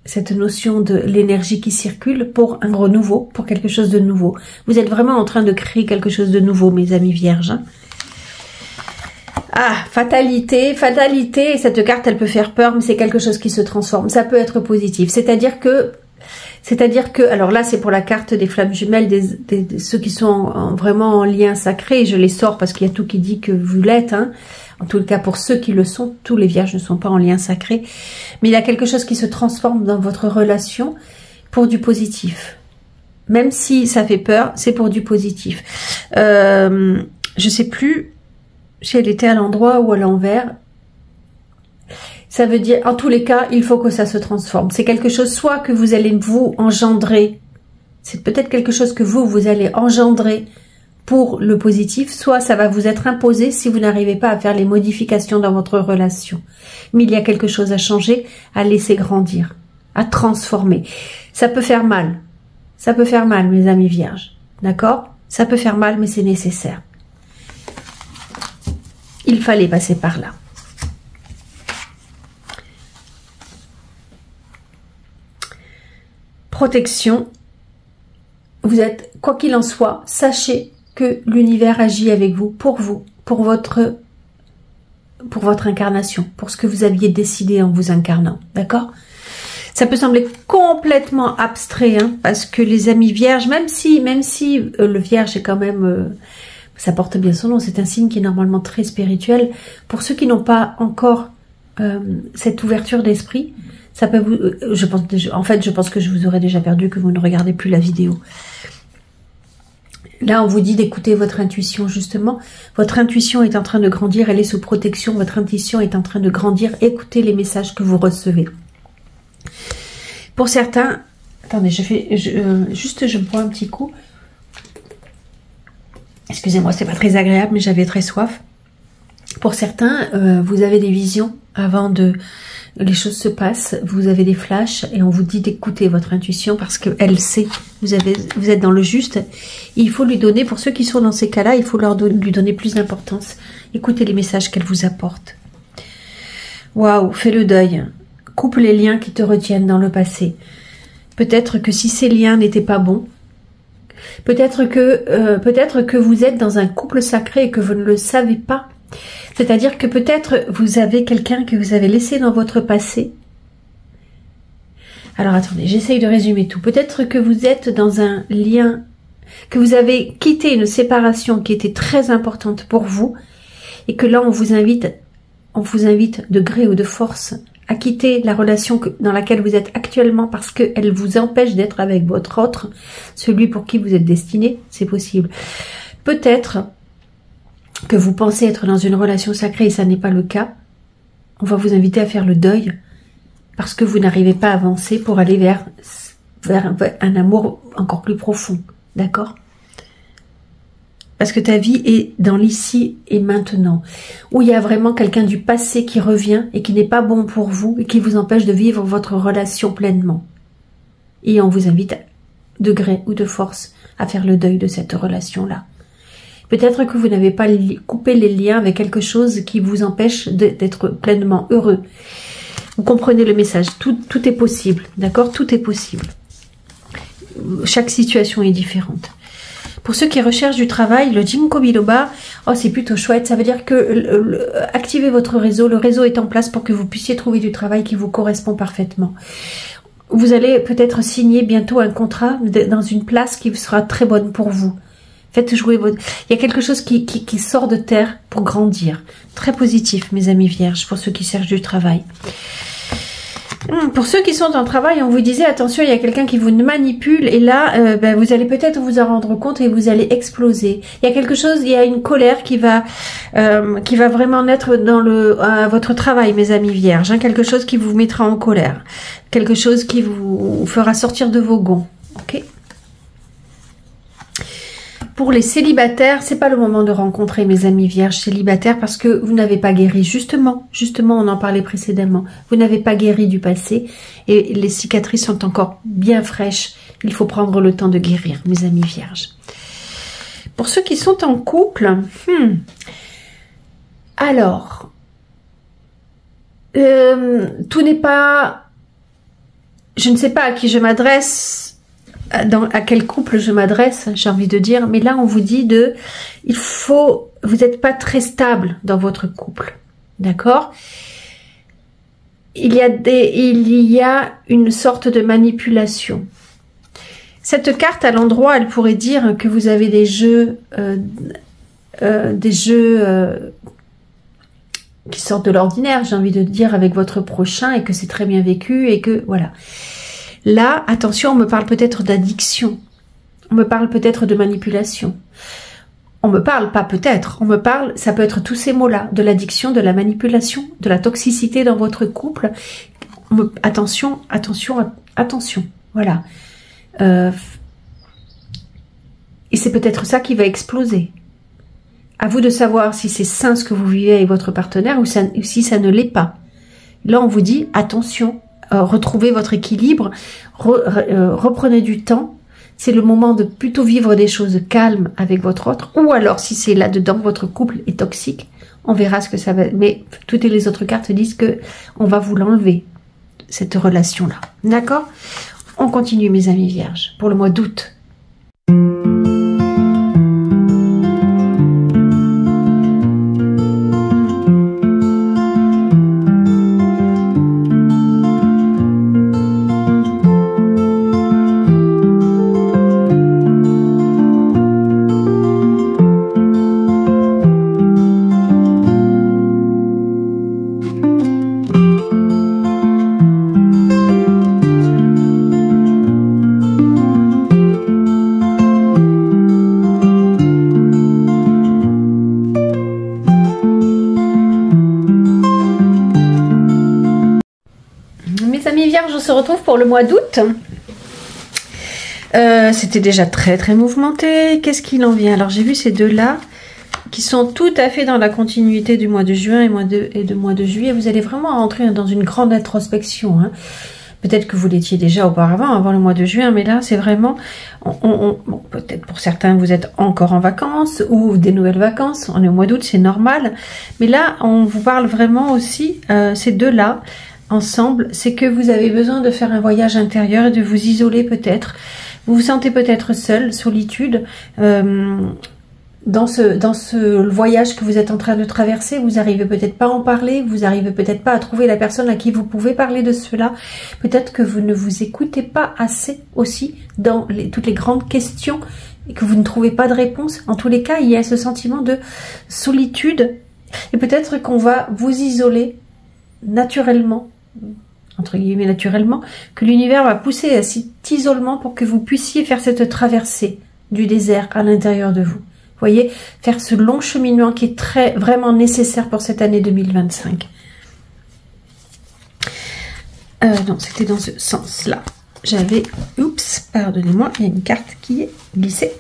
cette notion de l'énergie qui circule pour un renouveau, pour quelque chose de nouveau. Vous êtes vraiment en train de créer quelque chose de nouveau, mes amis vierges. Hein. Ah, fatalité, fatalité, cette carte elle peut faire peur, mais c'est quelque chose qui se transforme, ça peut être positif. C'est-à-dire que C'est-à-dire que, alors là, c'est pour la carte des flammes jumelles, ceux qui sont vraiment en lien sacré. Je les sors parce qu'il y a tout qui dit que vous l'êtes. Hein. En tout cas, pour ceux qui le sont, tous les vierges ne sont pas en lien sacré. Mais il y a quelque chose qui se transforme dans votre relation pour du positif. Même si ça fait peur, c'est pour du positif. Je sais plus si elle était à l'endroit ou à l'envers. Ça veut dire, en tous les cas, il faut que ça se transforme. C'est quelque chose, soit que vous allez vous engendrer, c'est peut-être quelque chose que vous allez engendrer pour le positif, soit ça va vous être imposé si vous n'arrivez pas à faire les modifications dans votre relation. Mais il y a quelque chose à changer, à laisser grandir, à transformer. Ça peut faire mal. Ça peut faire mal, mes amis vierges. D'accord? Ça peut faire mal, mais c'est nécessaire. Il fallait passer par là. Protection, vous êtes, quoi qu'il en soit, sachez que l'univers agit avec vous, pour votre incarnation, pour ce que vous aviez décidé en vous incarnant, d'accord? Ça peut sembler complètement abstrait, hein, parce que les amis vierges, même si le vierge est quand même, ça porte bien son nom, c'est un signe qui est normalement très spirituel, pour ceux qui n'ont pas encore cette ouverture d'esprit, ça peut vous, je pense que je vous aurais déjà perdu, que vous ne regardez plus la vidéo. Là, on vous dit d'écouter votre intuition, justement. Votre intuition est en train de grandir, elle est sous protection, votre intuition est en train de grandir. Écoutez les messages que vous recevez. Pour certains, attendez, je me prends un petit coup. Excusez-moi, c'est pas très agréable, mais j'avais très soif. Pour certains, vous avez des visions avant de... Les choses se passent, vous avez des flashs et on vous dit d'écouter votre intuition parce qu'elle sait, vous êtes dans le juste. Il faut lui donner, pour ceux qui sont dans ces cas-là, il faut lui donner plus d'importance. Écoutez les messages qu'elle vous apporte. Waouh, fais le deuil. Coupe les liens qui te retiennent dans le passé. Peut-être que si ces liens n'étaient pas bons, peut-être que vous êtes dans un couple sacré et que vous ne le savez pas. C'est-à-dire que peut-être vous avez quelqu'un que vous avez laissé dans votre passé. Alors attendez, j'essaye de résumer tout. Peut-être que vous êtes dans un lien, que vous avez quitté une séparation qui était très importante pour vous et que là on vous invite de gré ou de force à quitter la relation dans laquelle vous êtes actuellement parce qu'elle vous empêche d'être avec votre autre, celui pour qui vous êtes destiné, c'est possible. Peut-être que vous pensez être dans une relation sacrée et ça n'est pas le cas, on va vous inviter à faire le deuil parce que vous n'arrivez pas à avancer pour aller vers un amour encore plus profond, d'accord? Parce que ta vie est dans l'ici et maintenant, où il y a vraiment quelqu'un du passé qui revient et qui n'est pas bon pour vous et qui vous empêche de vivre votre relation pleinement. Et on vous invite de gré ou de force à faire le deuil de cette relation-là. Peut-être que vous n'avez pas coupé les liens avec quelque chose qui vous empêche d'être pleinement heureux. Vous comprenez le message, tout est possible, d'accord? Tout est possible. Chaque situation est différente. Pour ceux qui recherchent du travail, le Ginkgo biloba, oh, c'est plutôt chouette. Ça veut dire que activez votre réseau. Le réseau est en place pour que vous puissiez trouver du travail qui vous correspond parfaitement. Vous allez peut-être signer bientôt un contrat dans une place qui sera très bonne pour vous. Faites jouer votre... Il y a quelque chose qui sort de terre pour grandir. Très positif, mes amis vierges, pour ceux qui cherchent du travail. Pour ceux qui sont en travail, on vous disait, attention, il y a quelqu'un qui vous manipule. Et là, vous allez peut-être vous en rendre compte et vous allez exploser. Il y a quelque chose, il y a une colère qui va vraiment naître dans votre travail, mes amis vierges. Hein, quelque chose qui vous mettra en colère. Quelque chose qui vous fera sortir de vos gonds. Ok ? Pour les célibataires, c'est pas le moment de rencontrer mes amis vierges célibataires parce que vous n'avez pas guéri. Justement, on en parlait précédemment. Vous n'avez pas guéri du passé et les cicatrices sont encore bien fraîches. Il faut prendre le temps de guérir, mes amis vierges. Pour ceux qui sont en couple, alors, tout n'est pas... Je ne sais pas à qui je m'adresse... à quel couple je m'adresse, j'ai envie de dire, mais là on vous dit vous n'êtes pas très stable dans votre couple, d'accord? il y a une sorte de manipulation. Cette carte, à l'endroit, elle pourrait dire que vous avez des jeux qui sortent de l'ordinaire, j'ai envie de dire, avec votre prochain, et que c'est très bien vécu, et que, voilà. Là, attention, on me parle peut-être d'addiction. On me parle peut-être de manipulation. On me parle, pas peut-être, on me parle, ça peut être tous ces mots-là, de l'addiction, de la manipulation, de la toxicité dans votre couple. Attention, attention, attention, voilà. Et c'est peut-être ça qui va exploser. À vous de savoir si c'est sain ce que vous vivez avec votre partenaire ou si ça ne l'est pas. Là, on vous dit, attention, retrouvez votre équilibre, reprenez du temps. C'est le moment de plutôt vivre des choses calmes avec votre autre. Ou alors, si c'est là-dedans, votre couple est toxique, on verra ce que ça va... Mais toutes les autres cartes disent que on va vous l'enlever, cette relation-là. D'accord? On continue, mes amis vierges, pour le mois d'août. On se retrouve pour le mois d'août. C'était déjà très très mouvementé. Qu'est-ce qu'il en vient? Alors j'ai vu ces deux-là qui sont tout à fait dans la continuité du mois de juin et du mois de juillet. Vous allez vraiment rentrer dans une grande introspection. Hein. Peut-être que vous l'étiez déjà auparavant, avant le mois de juin, mais là c'est vraiment... bon, peut-être pour certains vous êtes encore en vacances ou des nouvelles vacances. On est au mois d'août, c'est normal. Mais là on vous parle vraiment aussi, ces deux-là, ensemble, c'est que vous avez besoin de faire un voyage intérieur et de vous isoler peut-être. Vous vous sentez peut-être seul, solitude. Dans ce voyage que vous êtes en train de traverser, vous n'arrivez peut-être pas à en parler, vous n'arrivez peut-être pas à trouver la personne à qui vous pouvez parler de cela. Peut-être que vous ne vous écoutez pas assez aussi dans toutes les grandes questions et que vous ne trouvez pas de réponse. En tous les cas, il y a ce sentiment de solitude et peut-être qu'on va vous isoler naturellement, entre guillemets naturellement, que l'univers va pousser à cet isolement pour que vous puissiez faire cette traversée du désert à l'intérieur de vous. Vous voyez, faire ce long cheminement qui est vraiment nécessaire pour cette année 2025. Non, c'était dans ce sens-là. J'avais, oups, pardonnez-moi, il y a une carte qui est glissée.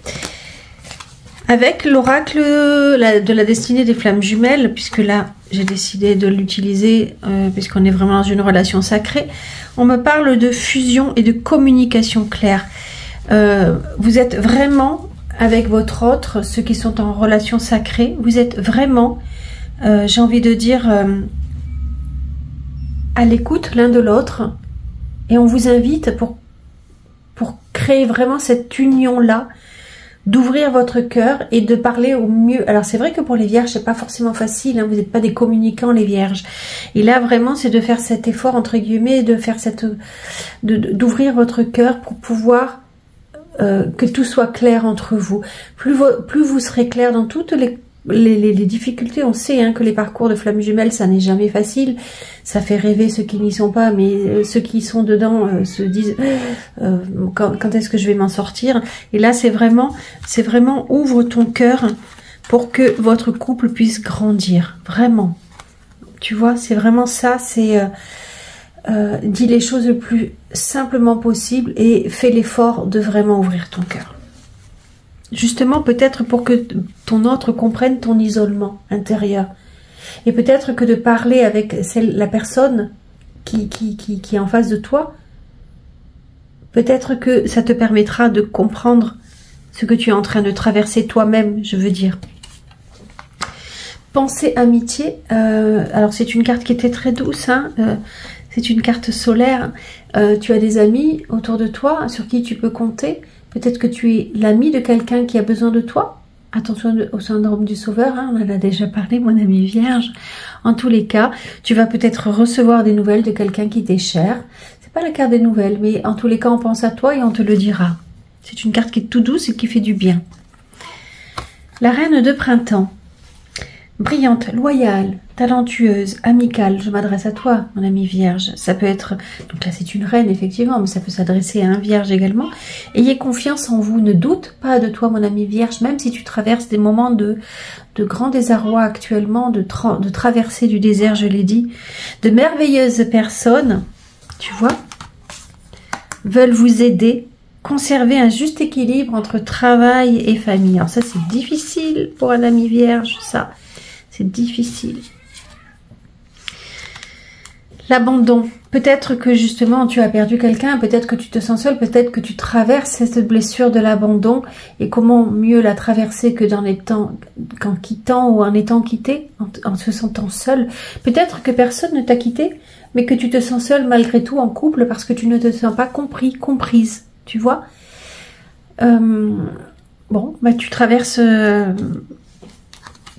Avec l'oracle de la destinée des flammes jumelles, puisque là, j'ai décidé de l'utiliser, puisqu'on est vraiment dans une relation sacrée. On me parle de fusion et de communication claire. Vous êtes vraiment, avec votre autre, ceux qui sont en relation sacrée, vous êtes vraiment, j'ai envie de dire, à l'écoute l'un de l'autre. Et on vous invite pour créer vraiment cette union-là, d'ouvrir votre cœur et de parler au mieux. Alors c'est vrai que pour les vierges c'est pas forcément facile, hein, vous n'êtes pas des communicants les vierges. Et là vraiment c'est de faire cet effort entre guillemets, de faire d'ouvrir votre cœur pour pouvoir que tout soit clair entre vous. Plus vous serez clair dans toutes les difficultés, on sait hein, que les parcours de flammes jumelles ça n'est jamais facile, ça fait rêver ceux qui n'y sont pas, mais ceux qui sont dedans se disent quand est-ce que je vais m'en sortir. Et là c'est vraiment ouvre ton cœur pour que votre couple puisse grandir, vraiment, tu vois, c'est vraiment ça, c'est dis les choses le plus simplement possible et fais l'effort de vraiment ouvrir ton cœur. Justement, peut-être pour que ton autre comprenne ton isolement intérieur. Et peut-être que de parler avec la personne qui est en face de toi, peut-être que ça te permettra de comprendre ce que tu es en train de traverser toi-même, je veux dire. Pensée amitié, alors c'est une carte qui était très douce, hein, c'est une carte solaire. Tu as des amis autour de toi sur qui tu peux compter. Peut-être que tu es l'ami de quelqu'un qui a besoin de toi. Attention au syndrome du sauveur, hein, on en a déjà parlé, mon ami Vierge. En tous les cas, tu vas peut-être recevoir des nouvelles de quelqu'un qui t'est cher. C'est pas la carte des nouvelles, mais en tous les cas, on pense à toi et on te le dira. C'est une carte qui est tout douce et qui fait du bien. La reine de printemps. Brillante, loyale, talentueuse, amicale. Je m'adresse à toi, mon ami Vierge. Ça peut être... Donc là, c'est une reine, effectivement, mais ça peut s'adresser à un Vierge également. Ayez confiance en vous. Ne doute pas de toi, mon ami Vierge, même si tu traverses des moments de grand désarroi actuellement, de traversée du désert, je l'ai dit. De merveilleuses personnes, tu vois, veulent vous aider. Conserver un juste équilibre entre travail et famille. Alors ça, c'est difficile pour un ami Vierge, ça. C'est difficile. L'abandon. Peut-être que justement tu as perdu quelqu'un, peut-être que tu te sens seul, peut-être que tu traverses cette blessure de l'abandon. Et comment mieux la traverser que dans les temps, qu'en quittant ou en étant quitté, en se sentant seul. Peut-être que personne ne t'a quitté, mais que tu te sens seul malgré tout en couple parce que tu ne te sens pas compris, comprise. Tu vois, bon, bah tu traverses,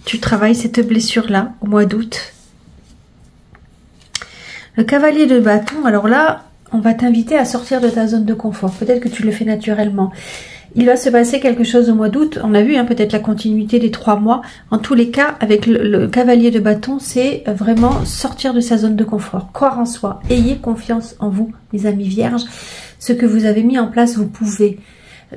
tu travailles cette blessure-là au mois d'août. Le cavalier de bâton, alors là, on va t'inviter à sortir de ta zone de confort. Peut-être que tu le fais naturellement. Il va se passer quelque chose au mois d'août. On a vu, hein, peut-être la continuité des 3 mois. En tous les cas, avec le cavalier de bâton, c'est vraiment sortir de sa zone de confort. Croire en soi. Ayez confiance en vous, mes amis vierges. Ce que vous avez mis en place, vous pouvez.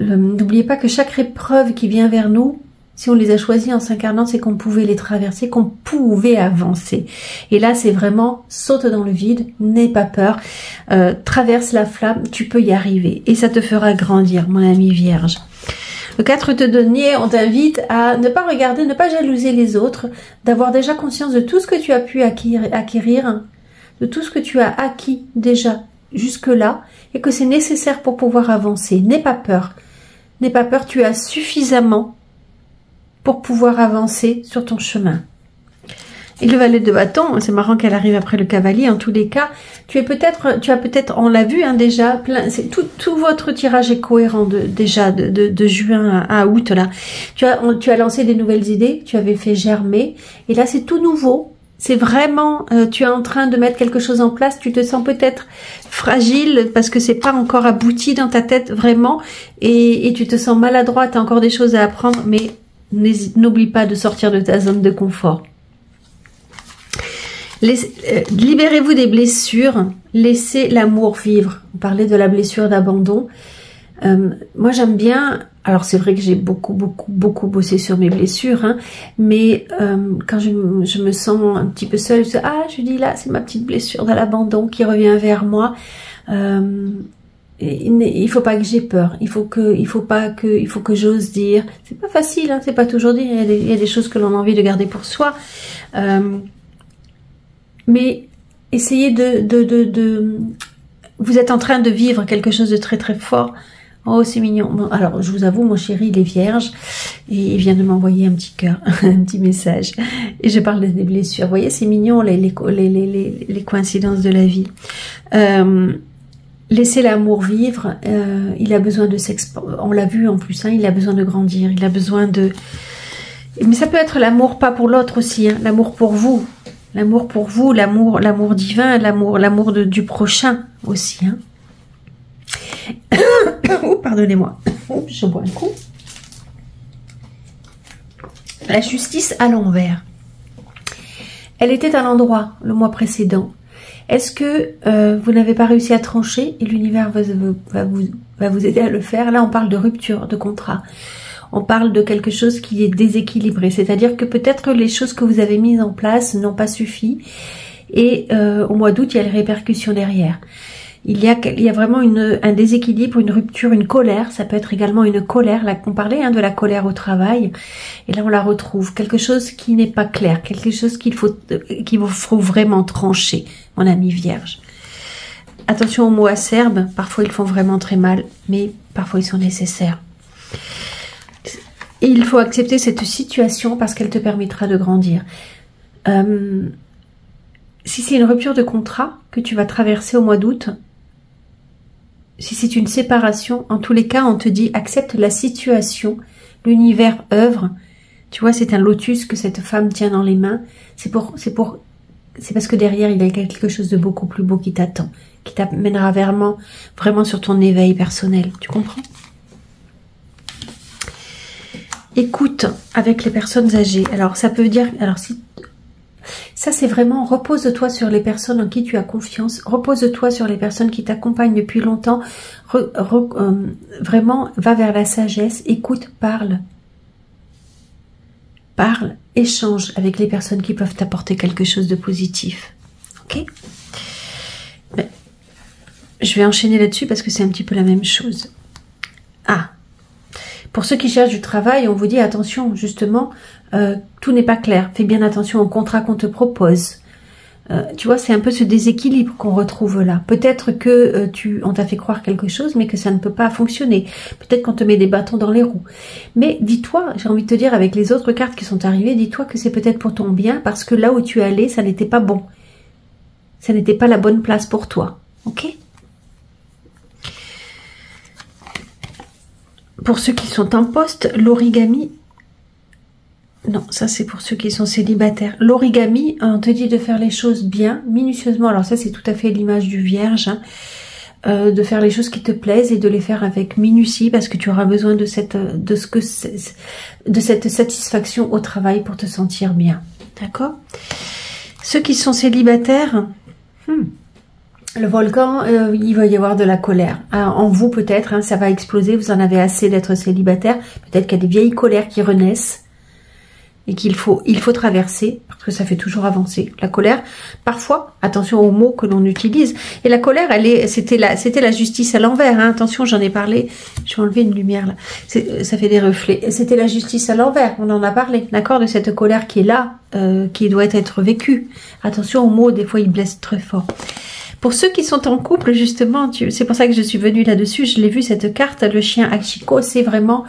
N'oubliez pas que chaque épreuve qui vient vers nous, si on les a choisis en s'incarnant, c'est qu'on pouvait les traverser, qu'on pouvait avancer. Et là, c'est vraiment saute dans le vide, n'aie pas peur, traverse la flamme, tu peux y arriver. Et ça te fera grandir, mon ami vierge. Le 4 de denier, on t'invite à ne pas regarder, ne pas jalouser les autres, d'avoir déjà conscience de tout ce que tu as pu acquérir, de tout ce que tu as acquis déjà jusque-là, et que c'est nécessaire pour pouvoir avancer. N'aie pas peur. N'aie pas peur, tu as suffisamment pour pouvoir avancer sur ton chemin. Et le valet de bâton, c'est marrant qu'elle arrive après le cavalier, en tous les cas, tu as peut-être, on l'a vu, hein, déjà, plein, tout votre tirage est cohérent de juin à août, là. Tu as lancé des nouvelles idées, tu avais fait germer, et là c'est tout nouveau. C'est vraiment, tu es en train de mettre quelque chose en place, tu te sens peut-être fragile parce que c'est pas encore abouti dans ta tête vraiment et tu te sens maladroit, tu as encore des choses à apprendre, mais n'oublie pas de sortir de ta zone de confort. Libérez-vous des blessures, laissez l'amour vivre. On parlait de la blessure d'abandon. Moi j'aime bien, alors c'est vrai que j'ai beaucoup bossé sur mes blessures, hein, mais quand je me sens un petit peu seule, je dis là c'est ma petite blessure de l'abandon qui revient vers moi. Il faut pas que j'ai peur, il faut que j'ose dire. C'est pas facile, hein, c'est pas toujours dire. Il y a des choses que l'on a envie de garder pour soi, mais essayez vous êtes en train de vivre quelque chose de très très fort. Oh, c'est mignon. Bon, alors, je vous avoue, mon chéri, il est vierge. Et il vient de m'envoyer un petit cœur, un petit message. Et je parle des blessures. Vous voyez, c'est mignon, les coïncidences de la vie. Laissez l'amour vivre. Il a besoin de s'expandir. On l'a vu en plus, hein, il a besoin de grandir. Il a besoin de... Mais ça peut être l'amour pas pour l'autre aussi. Hein, l'amour pour vous. L'amour pour vous, l'amour divin, l'amour du prochain aussi, hein. Oh, pardonnez-moi. Je bois un coup. La justice à l'envers. Elle était à l'endroit le mois précédent. Est-ce que vous n'avez pas réussi à trancher et l'univers va vous aider à le faire? Là, on parle de rupture de contrat. On parle de quelque chose qui est déséquilibré. C'est-à-dire que peut-être les choses que vous avez mises en place n'ont pas suffi. Et au mois d'août, il y a les répercussions derrière. Il y a vraiment un déséquilibre, une rupture, une colère. Ça peut être également une colère. Là, on parlait, hein, de la colère au travail. Et là, on la retrouve. Quelque chose qui n'est pas clair. Quelque chose qu'il vous faut vraiment trancher, mon ami vierge. Attention aux mots acerbes. Parfois, ils font vraiment très mal. Mais parfois, ils sont nécessaires. Et il faut accepter cette situation parce qu'elle te permettra de grandir. Si c'est une rupture de contrat que tu vas traverser au mois d'août, si c'est une séparation, en tous les cas, on te dit accepte la situation l'univers œuvre. Tu vois, c'est un lotus que cette femme tient dans les mains. C'est parce que derrière, il y a quelque chose de beaucoup plus beau qui t'attend, qui t'amènera vraiment sur ton éveil personnel. Tu comprends? Écoute avec les personnes âgées. Alors, ça peut dire... Alors, si... Ça, c'est vraiment, repose-toi sur les personnes en qui tu as confiance. Repose-toi sur les personnes qui t'accompagnent depuis longtemps. Vraiment, va vers la sagesse. Écoute, parle. Parle, échange avec les personnes qui peuvent t'apporter quelque chose de positif. Ok? Mais, je vais enchaîner là-dessus parce que c'est un petit peu la même chose. Ah! Pour ceux qui cherchent du travail, on vous dit attention, justement, tout n'est pas clair. Fais bien attention au contrat qu'on te propose. Tu vois, c'est un peu ce déséquilibre qu'on retrouve là. Peut-être que on t'a fait croire quelque chose, mais que ça ne peut pas fonctionner. Peut-être qu'on te met des bâtons dans les roues. Mais dis-toi, j'ai envie de te dire, avec les autres cartes qui sont arrivées, dis-toi que c'est peut-être pour ton bien, parce que là où tu es allé, ça n'était pas bon. Ça n'était pas la bonne place pour toi. Ok ? Pour ceux qui sont en poste, l'origami... Non, ça c'est pour ceux qui sont célibataires. L'origami, on te dit de faire les choses bien, minutieusement. Alors ça c'est tout à fait l'image du vierge. Hein. De faire les choses qui te plaisent et de les faire avec minutie parce que tu auras besoin de cette satisfaction au travail pour te sentir bien. D'accord? Ceux qui sont célibataires... Le volcan, il va y avoir de la colère. En vous peut-être, hein, ça va exploser, vous en avez assez d'être célibataire. Peut-être qu'il y a des vieilles colères qui renaissent et il faut traverser, parce que ça fait toujours avancer. La colère, parfois, attention aux mots que l'on utilise. Et la colère, c'était la justice à l'envers. Hein. Attention, j'en ai parlé. Je vais enlever une lumière là. Ça fait des reflets. C'était la justice à l'envers. On en a parlé, d'accord, de cette colère qui est là, qui doit être vécue. Attention aux mots, des fois ils blessent très fort. Pour ceux qui sont en couple, justement, c'est pour ça que je suis venue là-dessus, je l'ai vu, cette carte, le chien Hachiko, c'est vraiment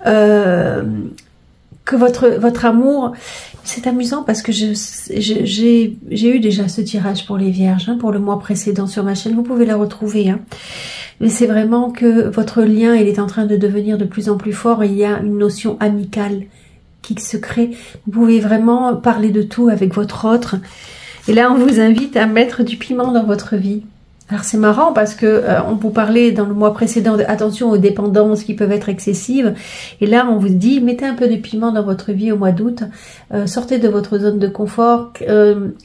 que votre amour... C'est amusant parce que j'ai eu déjà ce tirage pour les vierges, hein, pour le mois précédent sur ma chaîne, vous pouvez la retrouver. Hein. Mais c'est vraiment que votre lien, il est en train de devenir de plus en plus fort et il y a une notion amicale qui se crée. Vous pouvez vraiment parler de tout avec votre autre. Et là, on vous invite à mettre du piment dans votre vie. Alors, c'est marrant parce que on vous parlait dans le mois précédent de attention aux dépendances qui peuvent être excessives. Et là, on vous dit, mettez un peu de piment dans votre vie au mois d'août. Sortez de votre zone de confort.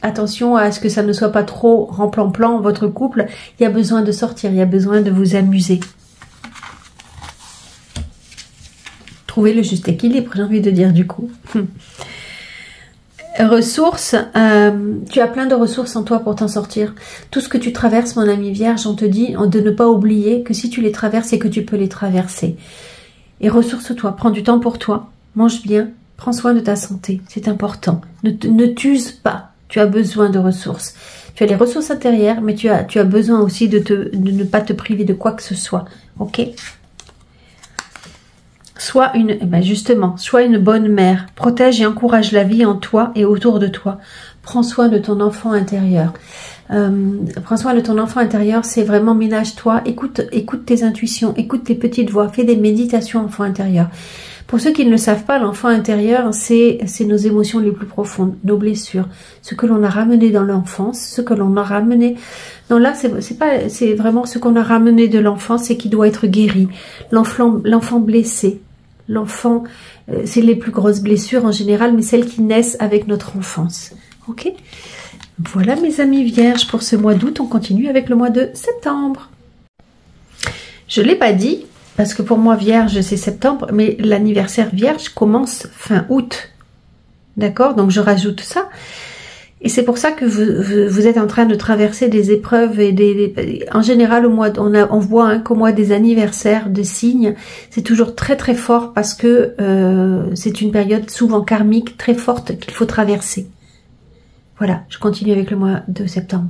Attention à ce que ça ne soit pas trop remplan-plan, votre couple. Il y a besoin de sortir, il y a besoin de vous amuser. Trouvez le juste équilibre, j'ai envie de dire du coup. Ressources, tu as plein de ressources en toi pour t'en sortir. Tout ce que tu traverses, mon ami vierge, on te dit de ne pas oublier que si tu les traverses et que tu peux les traverser. Et ressource-toi, prends du temps pour toi, mange bien, prends soin de ta santé, c'est important. Ne t'use pas, tu as besoin de ressources. Tu as les ressources intérieures, mais tu as besoin aussi de ne pas te priver de quoi que ce soit, ok ? Sois une bonne mère. Protège et encourage la vie en toi et autour de toi. Prends soin de ton enfant intérieur. Prends soin de ton enfant intérieur, c'est vraiment ménage-toi. Écoute tes intuitions, écoute tes petites voix. Fais des méditations enfant intérieur. Pour ceux qui ne le savent pas, l'enfant intérieur, c'est nos émotions les plus profondes, nos blessures, ce que l'on a ramené dans l'enfance, ce que l'on a ramené. Non, là, c'est vraiment ce qu'on a ramené de l'enfance et qui doit être guéri. L'enfant blessé. L'enfant, c'est les plus grosses blessures en général, mais celles qui naissent avec notre enfance. Ok? Voilà mes amis vierges pour ce mois d'août. On continue avec le mois de septembre. Je ne l'ai pas dit, parce que pour moi vierge c'est septembre, mais l'anniversaire vierge commence fin août. D'accord? Donc je rajoute ça. Et c'est pour ça que vous êtes en train de traverser des épreuves et en général on voit qu'au mois des anniversaires de signes, c'est toujours très très fort parce que c'est une période souvent karmique très forte qu'il faut traverser. Voilà, je continue avec le mois de septembre.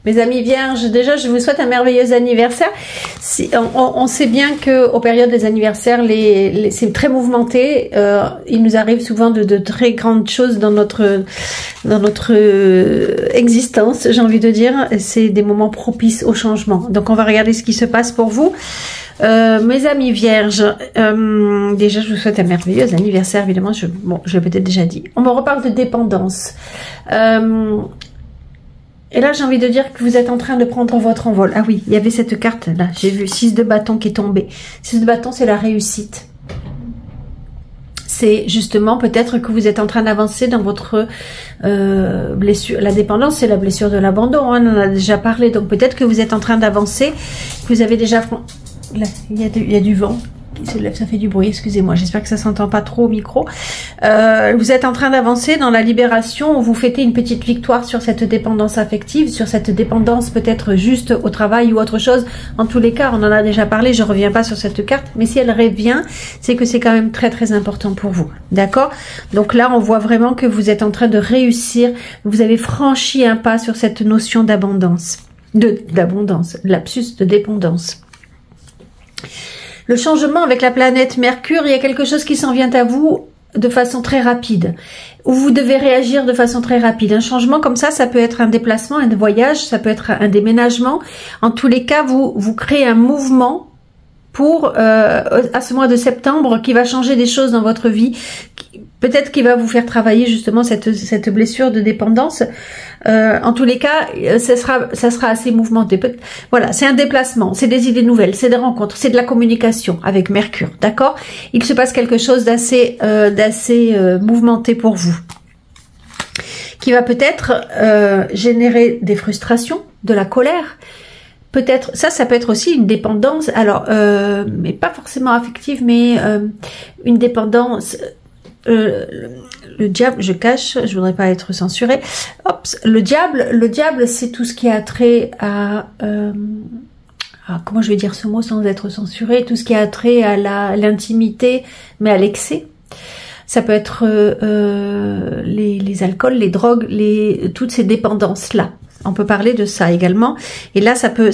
Mes amis vierges, déjà, je vous souhaite un merveilleux anniversaire. On sait bien que aux périodes des anniversaires, c'est très mouvementé. Il nous arrive souvent de très grandes choses dans notre existence, j'ai envie de dire. C'est des moments propices au changement. Donc, on va regarder ce qui se passe pour vous. Mes amis vierges, déjà, je vous souhaite un merveilleux anniversaire, évidemment. Je l'ai peut-être déjà dit. On me reparle de dépendance. Et là, j'ai envie de dire que vous êtes en train de prendre votre envol. Ah oui, il y avait cette carte là. J'ai vu 6 de bâton qui est tombée. 6 de bâton, c'est la réussite. C'est justement peut-être que vous êtes en train d'avancer dans votre blessure. La dépendance, c'est la blessure de l'abandon. Hein, on en a déjà parlé. Donc peut-être que vous êtes en train d'avancer. Vous avez déjà... Là, il y a du vent qui se lève, ça fait du bruit, excusez-moi, j'espère que ça s'entend pas trop au micro. Vous êtes en train d'avancer dans la libération, vous fêtez une petite victoire sur cette dépendance affective, sur cette dépendance peut-être juste au travail ou autre chose. En tous les cas, on en a déjà parlé, je reviens pas sur cette carte, mais si elle revient, c'est que c'est quand même très très important pour vous, d'accord? Donc là, on voit vraiment que vous êtes en train de réussir, vous avez franchi un pas sur cette notion d'abondance, lapsus de dépendance. Le changement avec la planète Mercure, il y a quelque chose qui s'en vient à vous de façon très rapide, où vous devez réagir de façon très rapide. Un changement comme ça peut être un déplacement, un voyage, ça peut être un déménagement. En tous les cas, vous créez un mouvement pour à ce mois de septembre qui va changer des choses dans votre vie. Peut-être qu'il va vous faire travailler justement cette blessure de dépendance. En tous les cas, ça sera assez mouvementé. Voilà, c'est un déplacement, c'est des idées nouvelles, c'est des rencontres, c'est de la communication avec Mercure, d'accord? Il se passe quelque chose d'assez mouvementé pour vous, qui va peut-être générer des frustrations, de la colère. Peut-être, ça peut être aussi une dépendance, alors, mais pas forcément affective, mais une dépendance... le diable, je cache, je voudrais pas être censurée. Hop, le diable, c'est tout ce qui a trait à comment je vais dire ce mot sans être censuré, tout ce qui a trait à l'intimité, mais à l'excès. Ça peut être les alcools, les drogues, toutes ces dépendances là. On peut parler de ça également. Et là, ça peut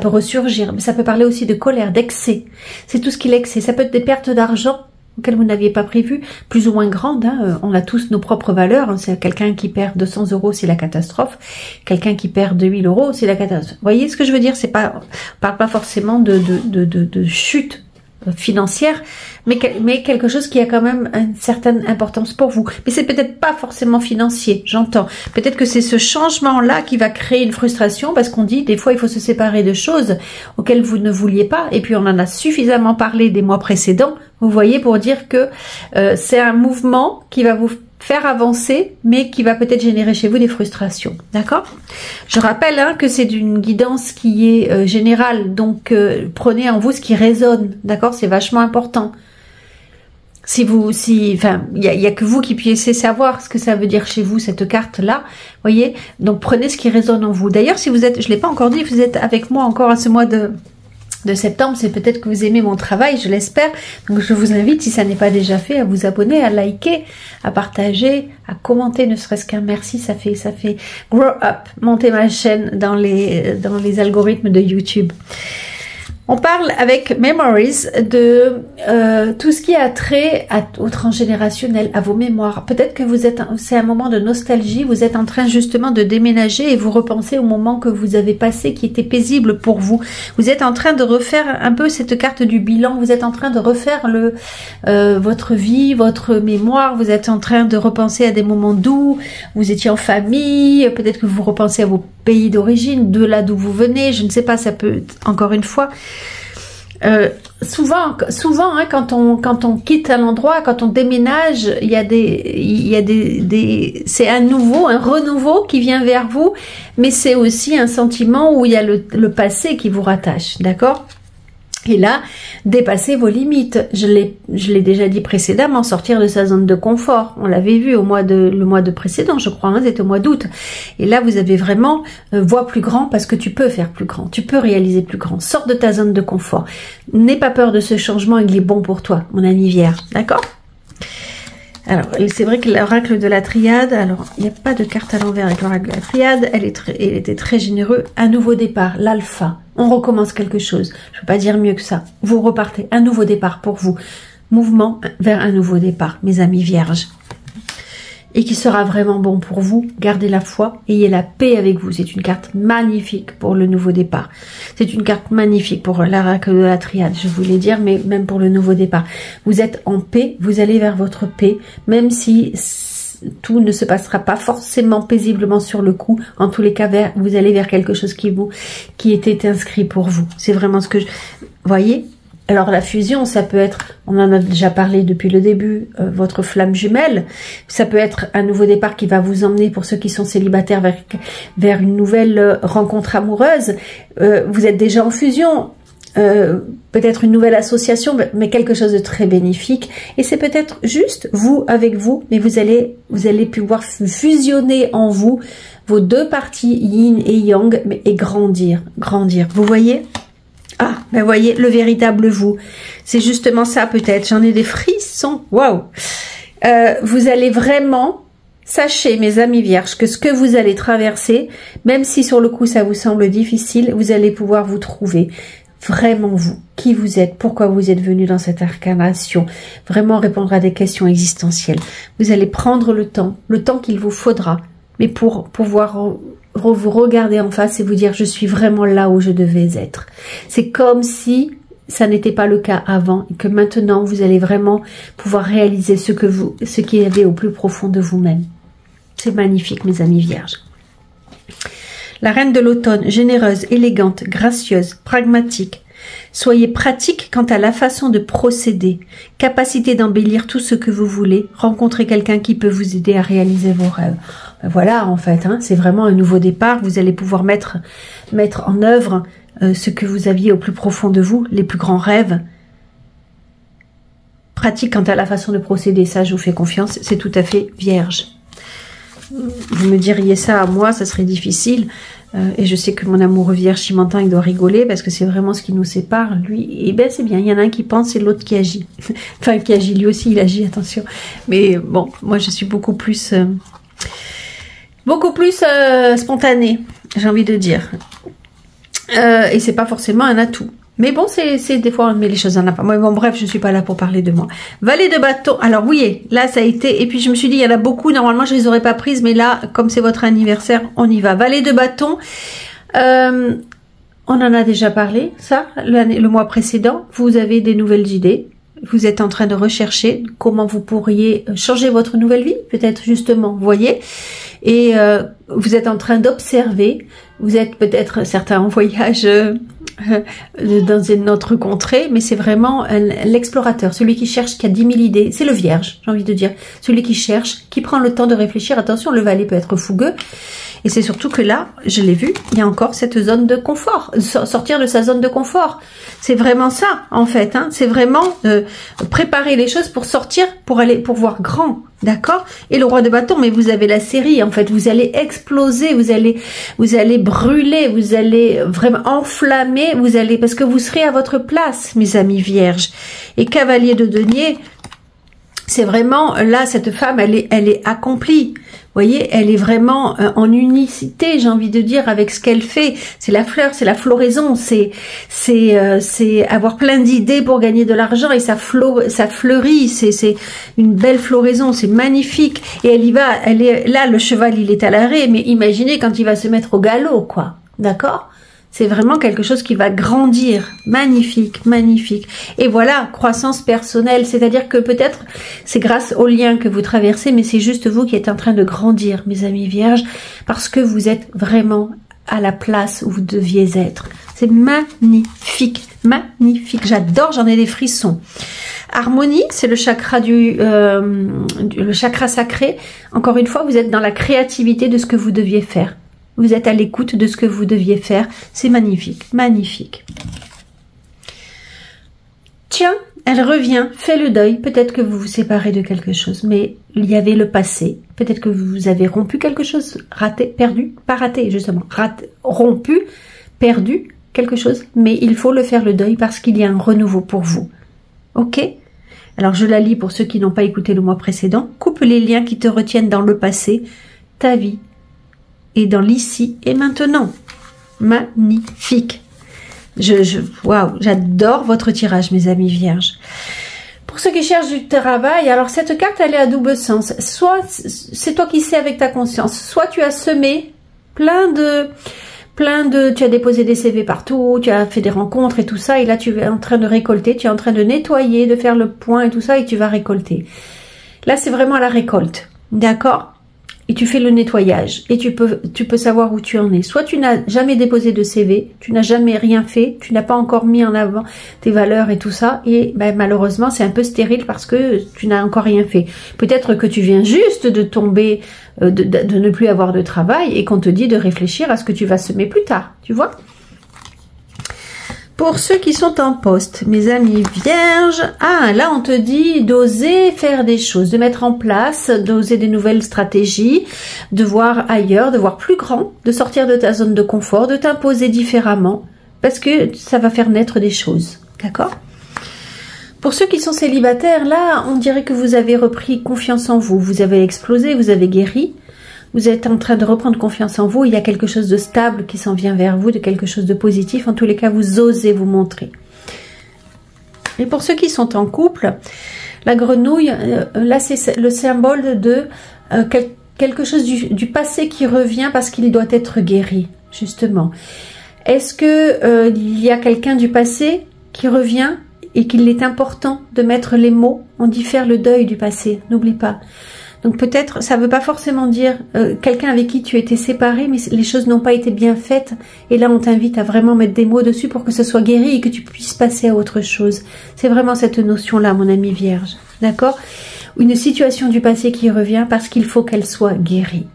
ressurgir. Mais ça peut parler aussi de colère, d'excès. C'est tout ce qui est l'excès. Ça peut être des pertes d'argent auxquelles vous n'aviez pas prévu, plus ou moins grandes. Hein. On a tous nos propres valeurs. Hein. C'est quelqu'un qui perd 200 €, c'est la catastrophe. Quelqu'un qui perd 2000 €, c'est la catastrophe. Vous voyez ce que je veux dire? On parle pas forcément de chute financière, mais quelque chose qui a quand même une certaine importance pour vous. Mais c'est peut-être pas forcément financier, j'entends. Peut-être que c'est ce changement-là qui va créer une frustration, parce qu'on dit, des fois, il faut se séparer de choses auxquelles vous ne vouliez pas, et puis on en a suffisamment parlé des mois précédents, vous voyez, pour dire que c'est un mouvement qui va vous faire avancer, mais qui va peut-être générer chez vous des frustrations, d'accord? Je rappelle que c'est d'une guidance qui est générale, donc prenez en vous ce qui résonne, d'accord? C'est vachement important. Il y a que vous qui puissiez savoir ce que ça veut dire chez vous, cette carte-là, voyez? Donc prenez ce qui résonne en vous. D'ailleurs, si vous êtes, je l'ai pas encore dit, vous êtes avec moi encore à ce mois de septembre, c'est peut-être que vous aimez mon travail, je l'espère. Donc je vous invite, si ça n'est pas déjà fait, à vous abonner, à liker, à partager, à commenter, ne serait-ce qu'un merci, ça fait grow up, monter ma chaîne dans les algorithmes de YouTube. On parle avec Memories de tout ce qui a trait au transgénérationnel, à vos mémoires. Peut-être que c'est un moment de nostalgie, vous êtes en train justement de déménager et vous repensez au moment que vous avez passé qui était paisible pour vous. Vous êtes en train de refaire un peu cette carte du bilan, vous êtes en train de refaire votre vie, votre mémoire, vous êtes en train de repenser à des moments doux, vous étiez en famille, peut-être que vous repensez à vos pays d'origine, de là d'où vous venez, je ne sais pas, ça peut, encore une fois... souvent quand on quitte un endroit, quand on déménage, c'est un renouveau qui vient vers vous, mais c'est aussi un sentiment où il y a le passé qui vous rattache, d'accord? Et là, dépasser vos limites. Je l'ai déjà dit précédemment, sortir de sa zone de confort. On l'avait vu le mois de précédent, je crois, c'était au mois d'août. Et là, vous avez vraiment vois plus grand parce que tu peux faire plus grand, tu peux réaliser plus grand. Sors de ta zone de confort. N'aie pas peur de ce changement, il est bon pour toi, mon ami Vierge, d'accord? Alors, c'est vrai que l'oracle de la triade, alors, il n'y a pas de carte à l'envers avec l'oracle de la triade, elle était très généreux. Un nouveau départ, l'alpha. On recommence quelque chose. Je ne peux pas dire mieux que ça. Vous repartez. Un nouveau départ pour vous. Mouvement vers un nouveau départ, mes amis vierges. Et qui sera vraiment bon pour vous. Gardez la foi, ayez la paix avec vous. C'est une carte magnifique pour le nouveau départ. C'est une carte magnifique pour l'oracle de la triade, je voulais dire, mais même pour le nouveau départ. Vous êtes en paix, vous allez vers votre paix, même si tout ne se passera pas forcément paisiblement sur le coup. En tous les cas, vous allez vers quelque chose qui était inscrit pour vous. C'est vraiment ce que je... Voyez ? Alors la fusion, ça peut être, on en a déjà parlé depuis le début, votre flamme jumelle. Ça peut être un nouveau départ qui va vous emmener, pour ceux qui sont célibataires, vers une nouvelle rencontre amoureuse. Vous êtes déjà en fusion, peut-être une nouvelle association, mais quelque chose de très bénéfique. Et c'est peut-être juste vous avec vous, mais vous allez pouvoir fusionner en vous vos deux parties yin et yang, et grandir. Vous voyez ? Ah, ben voyez, le véritable vous. C'est justement ça peut-être. J'en ai des frissons. Waouh. Vous allez vraiment, sachez mes amis vierges, que ce que vous allez traverser, même si sur le coup ça vous semble difficile, vous allez pouvoir vous trouver vraiment vous, qui vous êtes, pourquoi vous êtes venu dans cette incarnation, vraiment répondre à des questions existentielles. Vous allez prendre le temps qu'il vous faudra, mais pour pouvoir vous regarder en face et vous dire je suis vraiment là où je devais être. C'est comme si ça n'était pas le cas avant et que maintenant vous allez vraiment pouvoir réaliser ce qu'il y avait au plus profond de vous-même. C'est magnifique mes amis vierges. La reine de l'automne, généreuse, élégante, gracieuse, pragmatique. Soyez pratique quant à la façon de procéder, capacité d'embellir tout ce que vous voulez, rencontrez quelqu'un qui peut vous aider à réaliser vos rêves. Voilà en fait, hein, c'est vraiment un nouveau départ, vous allez pouvoir mettre en œuvre ce que vous aviez au plus profond de vous, les plus grands rêves. Pratique quant à la façon de procéder, ça je vous fais confiance, c'est tout à fait vierge. Vous me diriez ça à moi, ça serait difficile. Et je sais que mon amoureux vierge, s'il m'entend, il doit rigoler parce que c'est vraiment ce qui nous sépare. Lui, et ben c'est bien, il y en a un qui pense et l'autre qui agit. Enfin, qui agit, lui aussi, il agit, attention. Mais bon, moi je suis beaucoup plus spontanée, j'ai envie de dire. Et c'est pas forcément un atout. Mais bon, c'est des fois on met les choses en avant. Bon, bref, je suis pas là pour parler de moi. Valet de bâton. Alors oui, là ça a été. Et puis je me suis dit, il y en a beaucoup. Normalement, je les aurais pas prises, mais là, comme c'est votre anniversaire, on y va. Valet de bâton. On en a déjà parlé. Ça, le mois précédent. Vous avez des nouvelles idées. Vous êtes en train de rechercher comment vous pourriez changer votre nouvelle vie, peut-être justement. Vous voyez. Et vous êtes en train d'observer. Vous êtes peut-être certains en voyage. Dans une autre contrée, mais c'est vraiment l'explorateur, celui qui cherche, qui a 10 000 idées. C'est le vierge, j'ai envie de dire. Celui qui cherche, qui prend le temps de réfléchir. Attention, le valet peut être fougueux. Et c'est surtout que là, je l'ai vu, il y a encore cette zone de confort. Sortir de sa zone de confort. C'est vraiment ça, en fait. Hein. C'est vraiment préparer les choses pour sortir, pour voir grand. D'accord? Et le roi de bâton, mais vous avez la série, en fait. Vous allez exploser, vous allez brûler, vous allez vraiment enflammer, parce que vous serez à votre place, mes amis vierges. Et cavalier de denier, c'est vraiment, là, cette femme, elle est accomplie. Vous voyez, elle est vraiment en unicité, j'ai envie de dire, avec ce qu'elle fait. C'est la fleur, c'est la floraison, c'est avoir plein d'idées pour gagner de l'argent et ça fleurit, c'est une belle floraison, c'est magnifique. Et elle y va, là, le cheval, il est à l'arrêt, mais imaginez quand il va se mettre au galop, quoi. D'accord ? C'est vraiment quelque chose qui va grandir. Magnifique, magnifique. Et voilà, croissance personnelle. C'est-à-dire que peut-être c'est grâce aux liens que vous traversez, mais c'est juste vous qui êtes en train de grandir, mes amis vierges, parce que vous êtes vraiment à la place où vous deviez être. C'est magnifique, magnifique. J'adore, j'en ai des frissons. Harmonie, c'est le chakra le chakra sacré. Encore une fois, vous êtes dans la créativité de ce que vous deviez faire. Vous êtes à l'écoute de ce que vous deviez faire. C'est magnifique, magnifique. Tiens, elle revient, fait le deuil. Peut-être que vous vous séparez de quelque chose, mais il y avait le passé. Peut-être que vous avez rompu quelque chose, raté, perdu, pas raté justement, rompu, perdu quelque chose. Mais il faut le faire le deuil parce qu'il y a un renouveau pour vous. Ok ? Alors je la lis pour ceux qui n'ont pas écouté le mois précédent. Coupe les liens qui te retiennent dans le passé, ta vie, et dans l'ici et maintenant. Magnifique. Waouh, j'adore votre tirage, mes amis vierges. Pour ceux qui cherchent du travail, alors cette carte, elle est à double sens. Soit c'est toi qui sais avec ta conscience, soit tu as semé tu as déposé des CV partout, tu as fait des rencontres et tout ça, et là tu es en train de récolter, tu es en train de nettoyer, de faire le point et tout ça, et tu vas récolter. Là, c'est vraiment la récolte, d'accord? Et tu fais le nettoyage, et tu peux savoir où tu en es. Soit tu n'as jamais déposé de CV, tu n'as jamais rien fait, tu n'as pas encore mis en avant tes valeurs et tout ça, et ben, malheureusement c'est un peu stérile parce que tu n'as encore rien fait. Peut-être que tu viens juste de tomber, de ne plus avoir de travail, et qu'on te dit de réfléchir à ce que tu vas semer plus tard, tu vois. Pour ceux qui sont en poste, mes amis vierges, là on te dit d'oser faire des choses, de mettre en place, d'oser des nouvelles stratégies, de voir ailleurs, de voir plus grand, de sortir de ta zone de confort, de t'imposer différemment, parce que ça va faire naître des choses, d'accord? Pour ceux qui sont célibataires, là, on dirait que vous avez repris confiance en vous, vous avez explosé, vous avez guéri. Vous êtes en train de reprendre confiance en vous. Il y a quelque chose de stable qui s'en vient vers vous, de quelque chose de positif. En tous les cas, vous osez vous montrer. Et pour ceux qui sont en couple, la grenouille, là, c'est le symbole de quelque chose du passé qui revient parce qu'il doit être guéri, justement. Est-ce que il y a quelqu'un du passé qui revient et qu'il est important de mettre les mots? On dit faire le deuil du passé, n'oublie pas. Donc peut-être, ça ne veut pas forcément dire quelqu'un avec qui tu étais séparé, mais les choses n'ont pas été bien faites. Et là, on t'invite à vraiment mettre des mots dessus pour que ce soit guéri et que tu puisses passer à autre chose. C'est vraiment cette notion-là, mon ami vierge. D'accord? Une situation du passé qui revient parce qu'il faut qu'elle soit guérie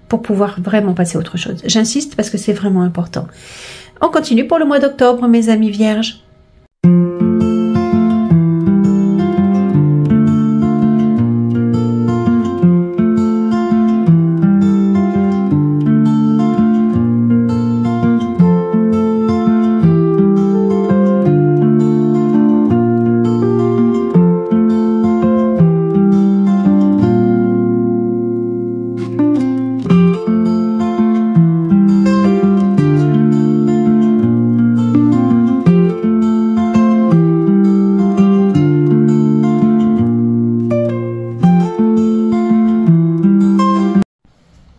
pour pouvoir vraiment passer à autre chose. J'insiste parce que c'est vraiment important. On continue pour le mois d'octobre, mes amis vierges.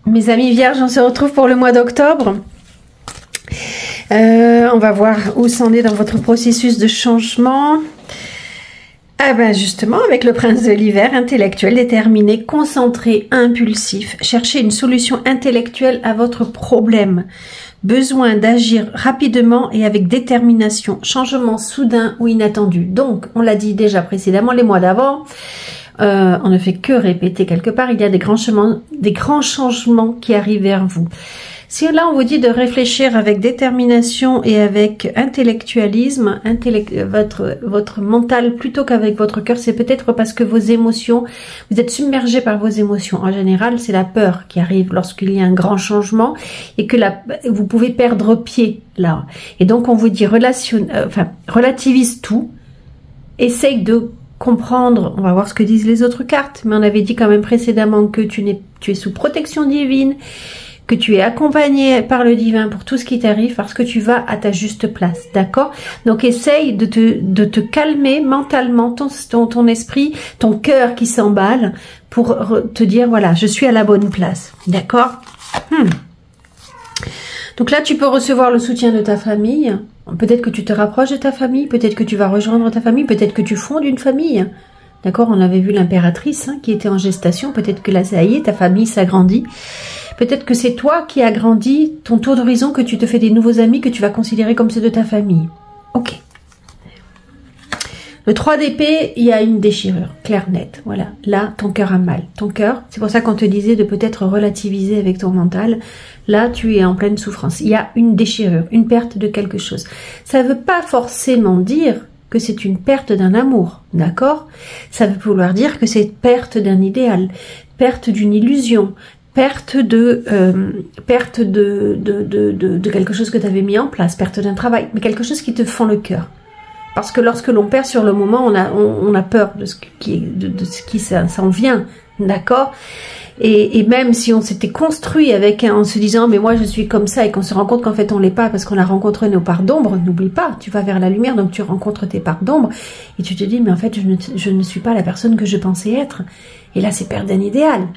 Mes amis vierges, on se retrouve pour le mois d'octobre. On va voir où c'en est dans votre processus de changement. Ah ben justement, avec le prince de l'hiver, intellectuel, déterminé, concentré, impulsif, cherchez une solution intellectuelle à votre problème. Besoin d'agir rapidement et avec détermination. Changement soudain ou inattendu. Donc, on l'a dit déjà précédemment, les mois d'avant, on ne fait que répéter quelque part, il y a des grands changements qui arrivent vers vous. Si là on vous dit de réfléchir avec détermination et avec intellectualisme, votre mental plutôt qu'avec votre cœur, c'est peut-être parce que vos émotions, vous êtes submergé par vos émotions. En général, c'est la peur qui arrive lorsqu'il y a un grand changement et que vous pouvez perdre pied là. Et donc on vous dit relativise tout, essaye de comprendre, on va voir ce que disent les autres cartes, mais on avait dit quand même précédemment que tu es sous protection divine, que tu es accompagné par le divin pour tout ce qui t'arrive parce que tu vas à ta juste place, d'accord? Donc essaye de te calmer mentalement, ton esprit, ton cœur qui s'emballe pour te dire voilà, je suis à la bonne place, d'accord? Donc là, tu peux recevoir le soutien de ta famille. Peut-être que tu te rapproches de ta famille, peut-être que tu vas rejoindre ta famille, peut-être que tu fondes une famille. D'accord? On avait vu l'impératrice qui était en gestation. Peut-être que là, ça y est, ta famille s'agrandit. Peut-être que c'est toi qui agrandis ton tour d'horizon, que tu te fais des nouveaux amis que tu vas considérer comme ceux de ta famille. Ok. Le 3 d'épée, il y a une déchirure, claire, nette. Voilà, là, ton cœur a mal. Ton cœur, c'est pour ça qu'on te disait de peut-être relativiser avec ton mental. Là, tu es en pleine souffrance. Il y a une déchirure, une perte de quelque chose. Ça ne veut pas forcément dire que c'est une perte d'un amour, d'accord? Ça veut vouloir dire que c'est perte d'un idéal, perte d'une illusion, perte de quelque chose que tu avais mis en place, perte d'un travail, mais quelque chose qui te fend le cœur. Parce que lorsque l'on perd sur le moment, on a peur de ce qui s'en vient, d'accord? Et même si on s'était construit avec en se disant mais moi je suis comme ça et qu'on se rend compte qu'en fait on l'est pas parce qu'on a rencontré nos parts d'ombre, n'oublie pas, tu vas vers la lumière donc tu rencontres tes parts d'ombre et tu te dis mais en fait je ne suis pas la personne que je pensais être. Et là c'est perdre un idéal.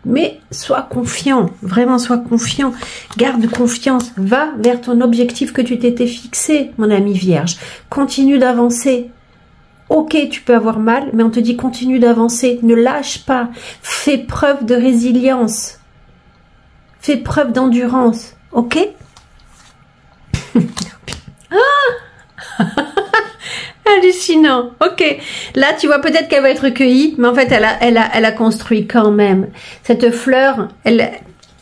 Mais sois confiant, vraiment sois confiant, garde confiance, va vers ton objectif que tu t'étais fixé, mon ami vierge. Continue d'avancer. Ok, tu peux avoir mal, mais on te dit continue d'avancer, ne lâche pas, fais preuve de résilience, fais preuve d'endurance, ok? Hallucinant, ok. Là, tu vois peut-être qu'elle va être recueillie, mais en fait, elle a construit quand même. Cette fleur,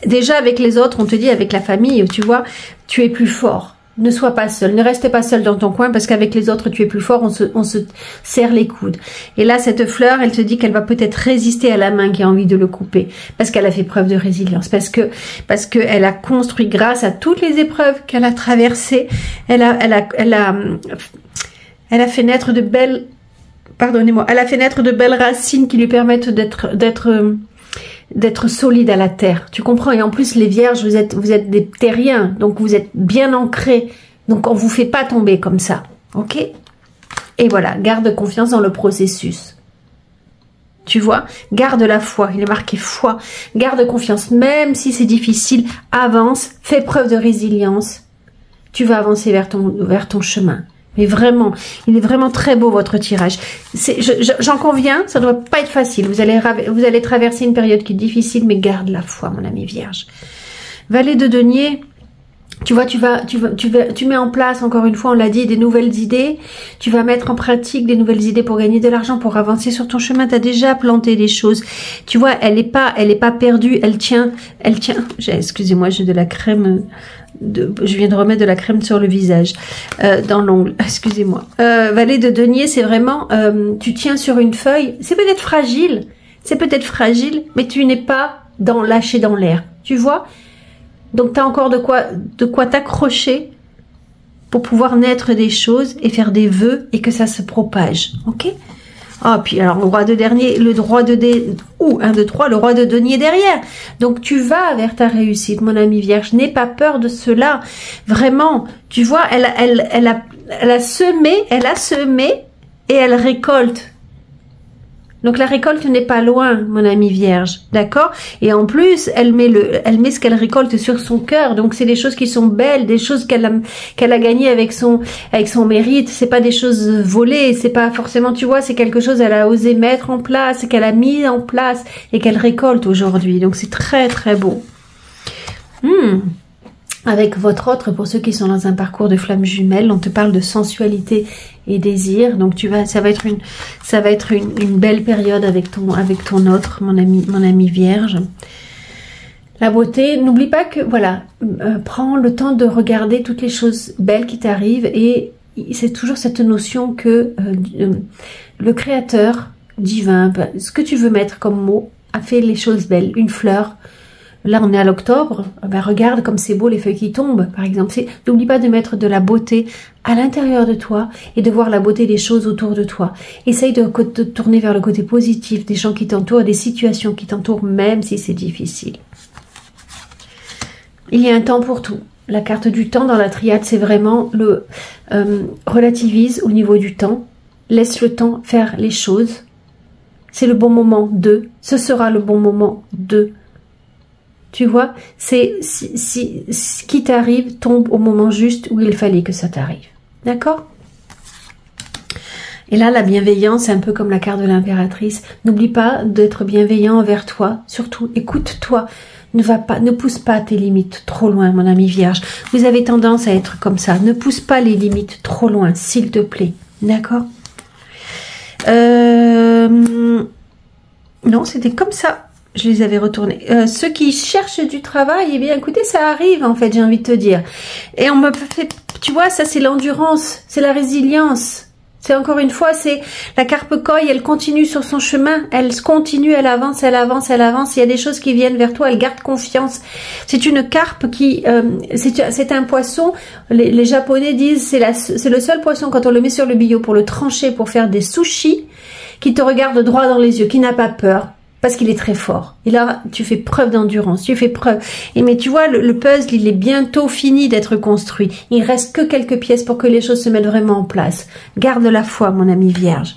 déjà avec les autres, on te dit avec la famille, tu vois, tu es plus fort. Ne sois pas seul, ne reste pas seul dans ton coin parce qu'avec les autres tu es plus fort, on se serre les coudes. Et là cette fleur, elle te dit qu'elle va peut-être résister à la main qui a envie de le couper parce qu'elle a fait preuve de résilience, parce que elle a construit grâce à toutes les épreuves qu'elle a traversées, elle a fait naître de belles, pardonnez-moi, elle a fait naître de belles racines qui lui permettent d'être solide à la terre, tu comprends? Et en plus les vierges, vous êtes des terriens, donc vous êtes bien ancrés, donc on vous fait pas tomber comme ça, ok? Et voilà, garde confiance dans le processus, tu vois, garde la foi, il est marqué foi, garde confiance, même si c'est difficile, avance, fais preuve de résilience, tu vas avancer vers ton chemin. Mais vraiment, il est vraiment très beau votre tirage. J'en conviens, ça ne doit pas être facile. Vous allez traverser une période qui est difficile, mais garde la foi, mon ami vierge. Valet de denier, tu vois, tu mets en place, encore une fois, on l'a dit, des nouvelles idées. Tu vas mettre en pratique des nouvelles idées pour gagner de l'argent, pour avancer sur ton chemin. Tu as déjà planté des choses. Tu vois, elle est pas perdue, elle tient. Excusez-moi, j'ai de la crème. Je viens de remettre de la crème sur le visage, dans l'ongle, excusez-moi. Valet de denier, c'est vraiment, tu tiens sur une feuille, c'est peut-être fragile, mais tu n'es pas lâché dans l'air, tu vois. Donc tu as encore de quoi t'accrocher pour pouvoir naître des choses et faire des vœux et que ça se propage, ok? Ah, puis alors le roi de denier, le roi de denier derrière. Donc tu vas vers ta réussite, mon ami vierge. N'aie pas peur de cela. Vraiment, tu vois, elle a semé et elle récolte. Donc la récolte n'est pas loin, mon ami vierge, d'accord? Et en plus, elle met ce qu'elle récolte sur son cœur. Donc c'est des choses qui sont belles, des choses qu'elle a gagnées avec son mérite. C'est pas des choses volées, c'est pas forcément, tu vois, c'est quelque chose qu'elle a osé mettre en place, qu'elle a mis en place et qu'elle récolte aujourd'hui. Donc c'est très très beau. Avec votre autre, pour ceux qui sont dans un parcours de flamme jumelle, on te parle de sensualité et désir. Donc ça va être une belle période avec ton autre, mon ami vierge. La beauté, n'oublie pas que, voilà, prends le temps de regarder toutes les choses belles qui t'arrivent et c'est toujours cette notion que le créateur divin, ce que tu veux mettre comme mot, a fait les choses belles. Une fleur. Là, on est à l'octobre, ben regarde comme c'est beau les feuilles qui tombent, par exemple. N'oublie pas de mettre de la beauté à l'intérieur de toi et de voir la beauté des choses autour de toi. Essaye de tourner vers le côté positif des gens qui t'entourent, des situations qui t'entourent, même si c'est difficile. Il y a un temps pour tout. La carte du temps dans la triade, c'est vraiment le relativise au niveau du temps. Laisse le temps faire les choses. C'est le bon moment de. Ce sera le bon moment de. Tu vois, c'est ce qui t'arrive tombe au moment juste où il fallait que ça t'arrive. D'accord? Et là, la bienveillance, c'est un peu comme la carte de l'impératrice. N'oublie pas d'être bienveillant envers toi. Surtout, écoute-toi. Ne pousse pas tes limites trop loin, mon ami vierge. Vous avez tendance à être comme ça. Ne pousse pas les limites trop loin, s'il te plaît. D'accord? Non, c'était comme ça. Je les avais retournés. Ceux qui cherchent du travail, eh bien, écoutez, ça arrive, en fait, j'ai envie de te dire. Et on me fait, tu vois, ça, c'est l'endurance, c'est la résilience. C'est encore une fois, c'est la carpe koi, elle continue sur son chemin, elle continue, elle avance, elle avance, elle avance. Il y a des choses qui viennent vers toi, elle garde confiance. C'est une carpe qui, c'est un poisson. Les Japonais disent c'est le seul poisson quand on le met sur le billot pour le trancher, pour faire des sushis, qui te regarde droit dans les yeux, qui n'a pas peur. Parce qu'il est très fort. Et là, tu fais preuve d'endurance, tu fais preuve. Mais tu vois, le puzzle, il est bientôt fini d'être construit. Il reste que quelques pièces pour que les choses se mettent vraiment en place. Garde la foi, mon ami vierge.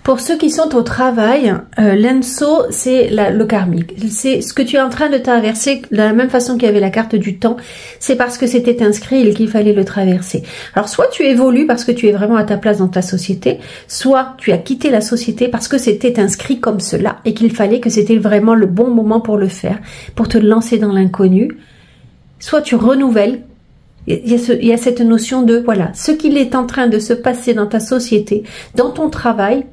Pour ceux qui sont au travail, l'Enso, c'est le karmique. C'est ce que tu es en train de traverser de la même façon qu'il y avait la carte du temps. C'est parce que c'était inscrit et qu'il fallait le traverser. Alors, soit tu évolues parce que tu es vraiment à ta place dans ta société, soit tu as quitté la société parce que c'était inscrit comme cela et qu'il fallait que c'était vraiment le bon moment pour le faire, pour te lancer dans l'inconnu. Soit tu renouvelles. Il y a cette notion de, voilà, ce qu'il est en train de se passer dans ta société, dans ton travail,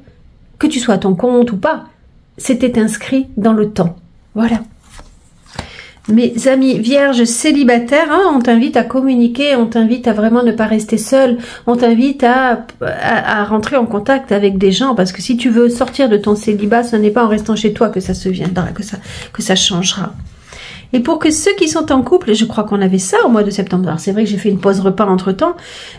que tu sois à ton compte ou pas, c'était inscrit dans le temps. Voilà. Mes amis vierges célibataires, hein, on t'invite à communiquer, on t'invite à vraiment ne pas rester seul, on t'invite à rentrer en contact avec des gens, parce que si tu veux sortir de ton célibat, ce n'est pas en restant chez toi que ça se viendra, que ça changera. Et pour que ceux qui sont en couple, je crois qu'on avait ça au mois de septembre, alors c'est vrai que j'ai fait une pause repas entre temps,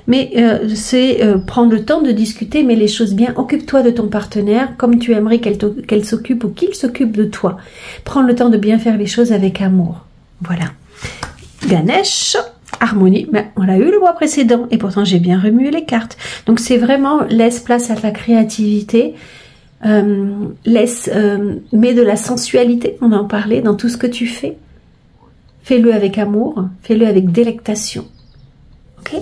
mais c'est prendre le temps de discuter, mais les choses bien, occupe-toi de ton partenaire comme tu aimerais qu'elle s'occupe ou qu'il s'occupe de toi. Prends le temps de bien faire les choses avec amour. Voilà. Ganesh, harmonie, ben, on l'a eu le mois précédent et pourtant j'ai bien remué les cartes. Donc c'est vraiment, laisse place à ta créativité, mets de la sensualité, on en parlait dans tout ce que tu fais. Fais-le avec amour, fais-le avec délectation. Ok?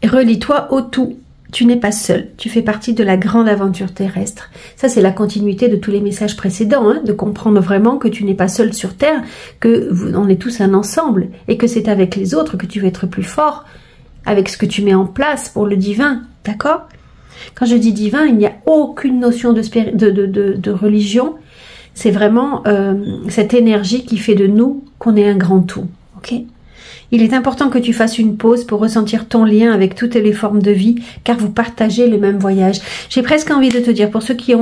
Relie-toi au tout. Tu n'es pas seul. Tu fais partie de la grande aventure terrestre. Ça, c'est la continuité de tous les messages précédents, hein, de comprendre vraiment que tu n'es pas seul sur Terre, que on est tous un ensemble et que c'est avec les autres que tu vas être plus fort, avec ce que tu mets en place pour le divin. D'accord? Quand je dis divin, il n'y a aucune notion de religion. C'est vraiment cette énergie qui fait de nous qu'on est un grand tout. Ok? Il est important que tu fasses une pause pour ressentir ton lien avec toutes les formes de vie, car vous partagez le même voyage. J'ai presque envie de te dire, pour ceux qui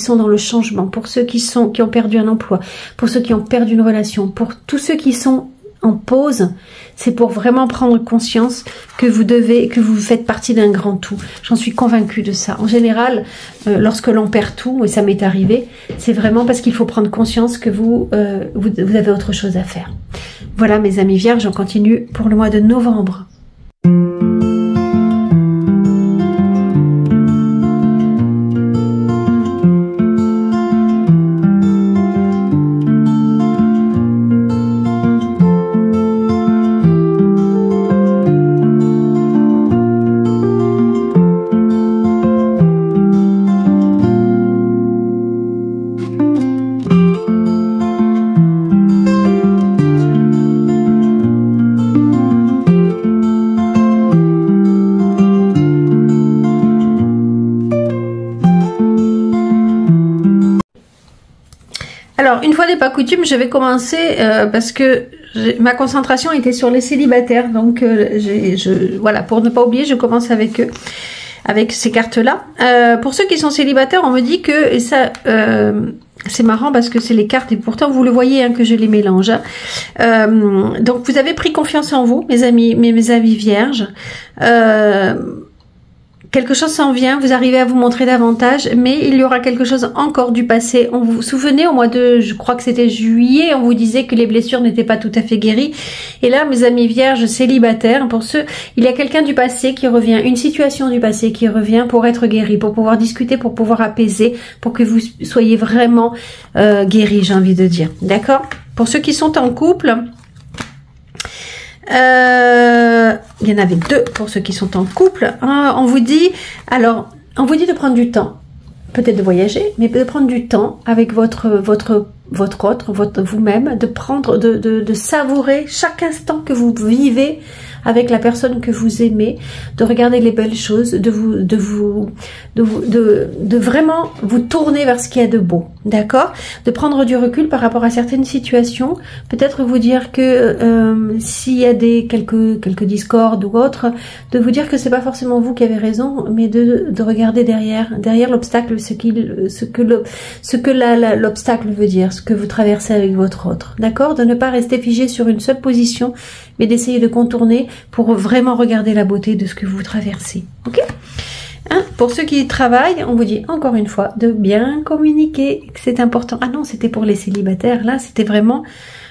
sont dans le changement, pour ceux qui ont perdu un emploi, pour ceux qui ont perdu une relation, pour tous ceux qui sont en pause, c'est pour vraiment prendre conscience que vous faites partie d'un grand tout. J'en suis convaincue de ça. En général, lorsque l'on perd tout, et ça m'est arrivé, c'est vraiment parce qu'il faut prendre conscience que vous avez autre chose à faire. Voilà mes amis vierges, on continue pour le mois de novembre. Alors, une fois n'est pas coutume, je vais commencer parce que ma concentration était sur les célibataires. Donc, voilà, pour ne pas oublier, je commence avec eux, avec ces cartes-là. Pour ceux qui sont célibataires, on me dit que, et ça, c'est marrant parce que c'est les cartes, et pourtant vous le voyez hein, que je les mélange. Hein. Donc, vous avez pris confiance en vous, mes amis vierges. Quelque chose s'en vient, vous arrivez à vous montrer davantage, mais il y aura quelque chose encore du passé. On vous souvenez, au mois de, je crois que c'était juillet, on vous disait que les blessures n'étaient pas tout à fait guéries. Et là, mes amis vierges célibataires, pour ceux, il y a quelqu'un du passé qui revient, une situation du passé qui revient pour être guéri, pour pouvoir discuter, pour pouvoir apaiser, pour que vous soyez vraiment guéris, j'ai envie de dire. D'accord? Pour ceux qui sont en couple... il y en avait deux pour ceux qui sont en couple. On vous dit, alors, on vous dit de prendre du temps, peut-être de voyager, mais de prendre du temps avec vous-même, de savourer chaque instant que vous vivez avec la personne que vous aimez, de regarder les belles choses, de vraiment vous tourner vers ce qu'il y a de beau, d'accord? De prendre du recul par rapport à certaines situations, peut-être vous dire que s'il y a quelques discordes ou autres, de vous dire que c'est pas forcément vous qui avez raison, mais de regarder derrière l'obstacle, ce que l'obstacle veut dire, ce que vous traversez avec votre autre, d'accord? De ne pas rester figé sur une seule position, mais d'essayer de contourner pour vraiment regarder la beauté de ce que vous traversez, ok? Hein? Pour ceux qui travaillent, on vous dit encore une fois de bien communiquer, c'est important. Ah non, c'était pour les célibataires, là c'était vraiment...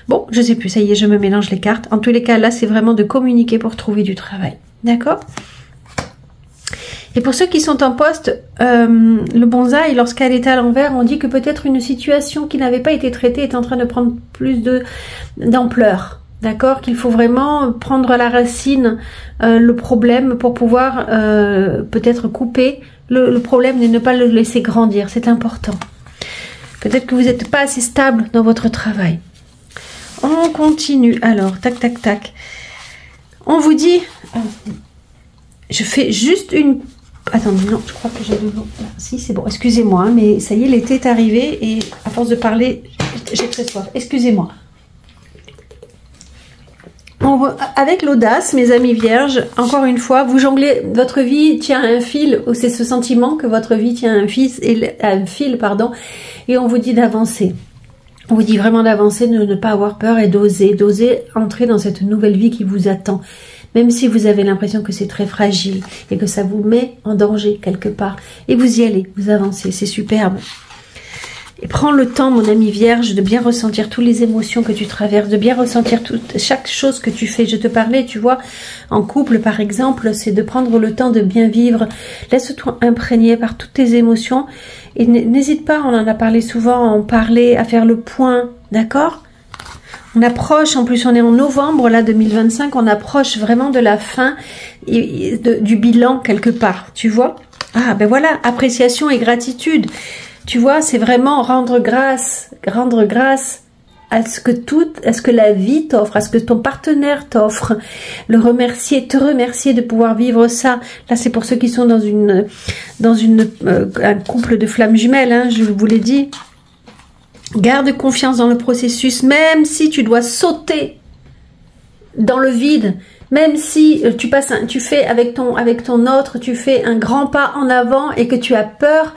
Bon, je sais plus, ça y est, je me mélange les cartes. En tous les cas, là c'est vraiment de communiquer pour trouver du travail, d'accord? Et pour ceux qui sont en poste, le bonsaï, lorsqu'elle est à l'envers, on dit que peut-être une situation qui n'avait pas été traitée est en train de prendre plus d'ampleur. D'accord? Qu'il faut vraiment prendre à la racine le problème pour pouvoir peut-être couper le problème et ne pas le laisser grandir. C'est important. Peut-être que vous n'êtes pas assez stable dans votre travail. On continue. Alors, tac, tac, tac. On vous dit... je fais juste une... Attendez, non, je crois que j'ai de l'eau. Si, c'est bon. Excusez-moi, mais ça y est, l'été est arrivé et à force de parler, j'ai très soif. Excusez-moi. Avec l'audace, mes amis vierges, encore une fois, vous jonglez, votre vie tient à un fil, c'est ce sentiment que votre vie tient à un fil, et on vous dit d'avancer. On vous dit vraiment d'avancer, de ne pas avoir peur et d'oser entrer dans cette nouvelle vie qui vous attend. Même si vous avez l'impression que c'est très fragile et que ça vous met en danger quelque part. Et vous y allez, vous avancez, c'est superbe. Et prends le temps, mon ami vierge, de bien ressentir toutes les émotions que tu traverses, de bien ressentir chaque chose que tu fais. Je te parlais, tu vois, en couple par exemple, c'est de prendre le temps de bien vivre. Laisse-toi imprégner par toutes tes émotions. Et n'hésite pas, on en a parlé souvent, à en parler, à faire le point, d'accord ? On approche, en plus on est en novembre, là 2025, on approche vraiment de la fin du bilan quelque part, tu vois. Ah ben voilà, appréciation et gratitude. Tu vois, c'est vraiment rendre grâce à ce que la vie t'offre, à ce que ton partenaire t'offre. Te remercier de pouvoir vivre ça. Là, c'est pour ceux qui sont dans un couple de flammes jumelles, hein, je vous l'ai dit. Garde confiance dans le processus, même si tu dois sauter dans le vide, même si tu fais avec ton autre, tu fais un grand pas en avant et que tu as peur,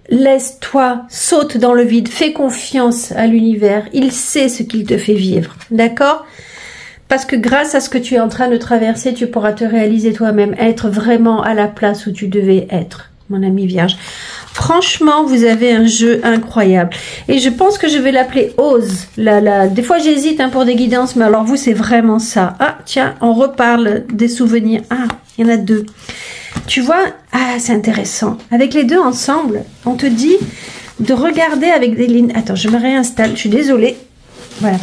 laisse-toi, saute dans le vide, fais confiance à l'univers, il sait ce qu'il te fait vivre, d'accord? Parce que grâce à ce que tu es en train de traverser, tu pourras te réaliser toi-même, être vraiment à la place où tu devais être, mon ami vierge. Franchement, vous avez un jeu incroyable. Et je pense que je vais l'appeler Ose. Des fois, j'hésite pour des guidances, mais alors vous, c'est vraiment ça. Ah, tiens, on reparle des souvenirs. Ah, il y en a deux. Tu vois, ah, c'est intéressant. Avec les deux ensemble, on te dit de regarder avec des lignes. Attends, je me réinstalle, je suis désolée. Voilà.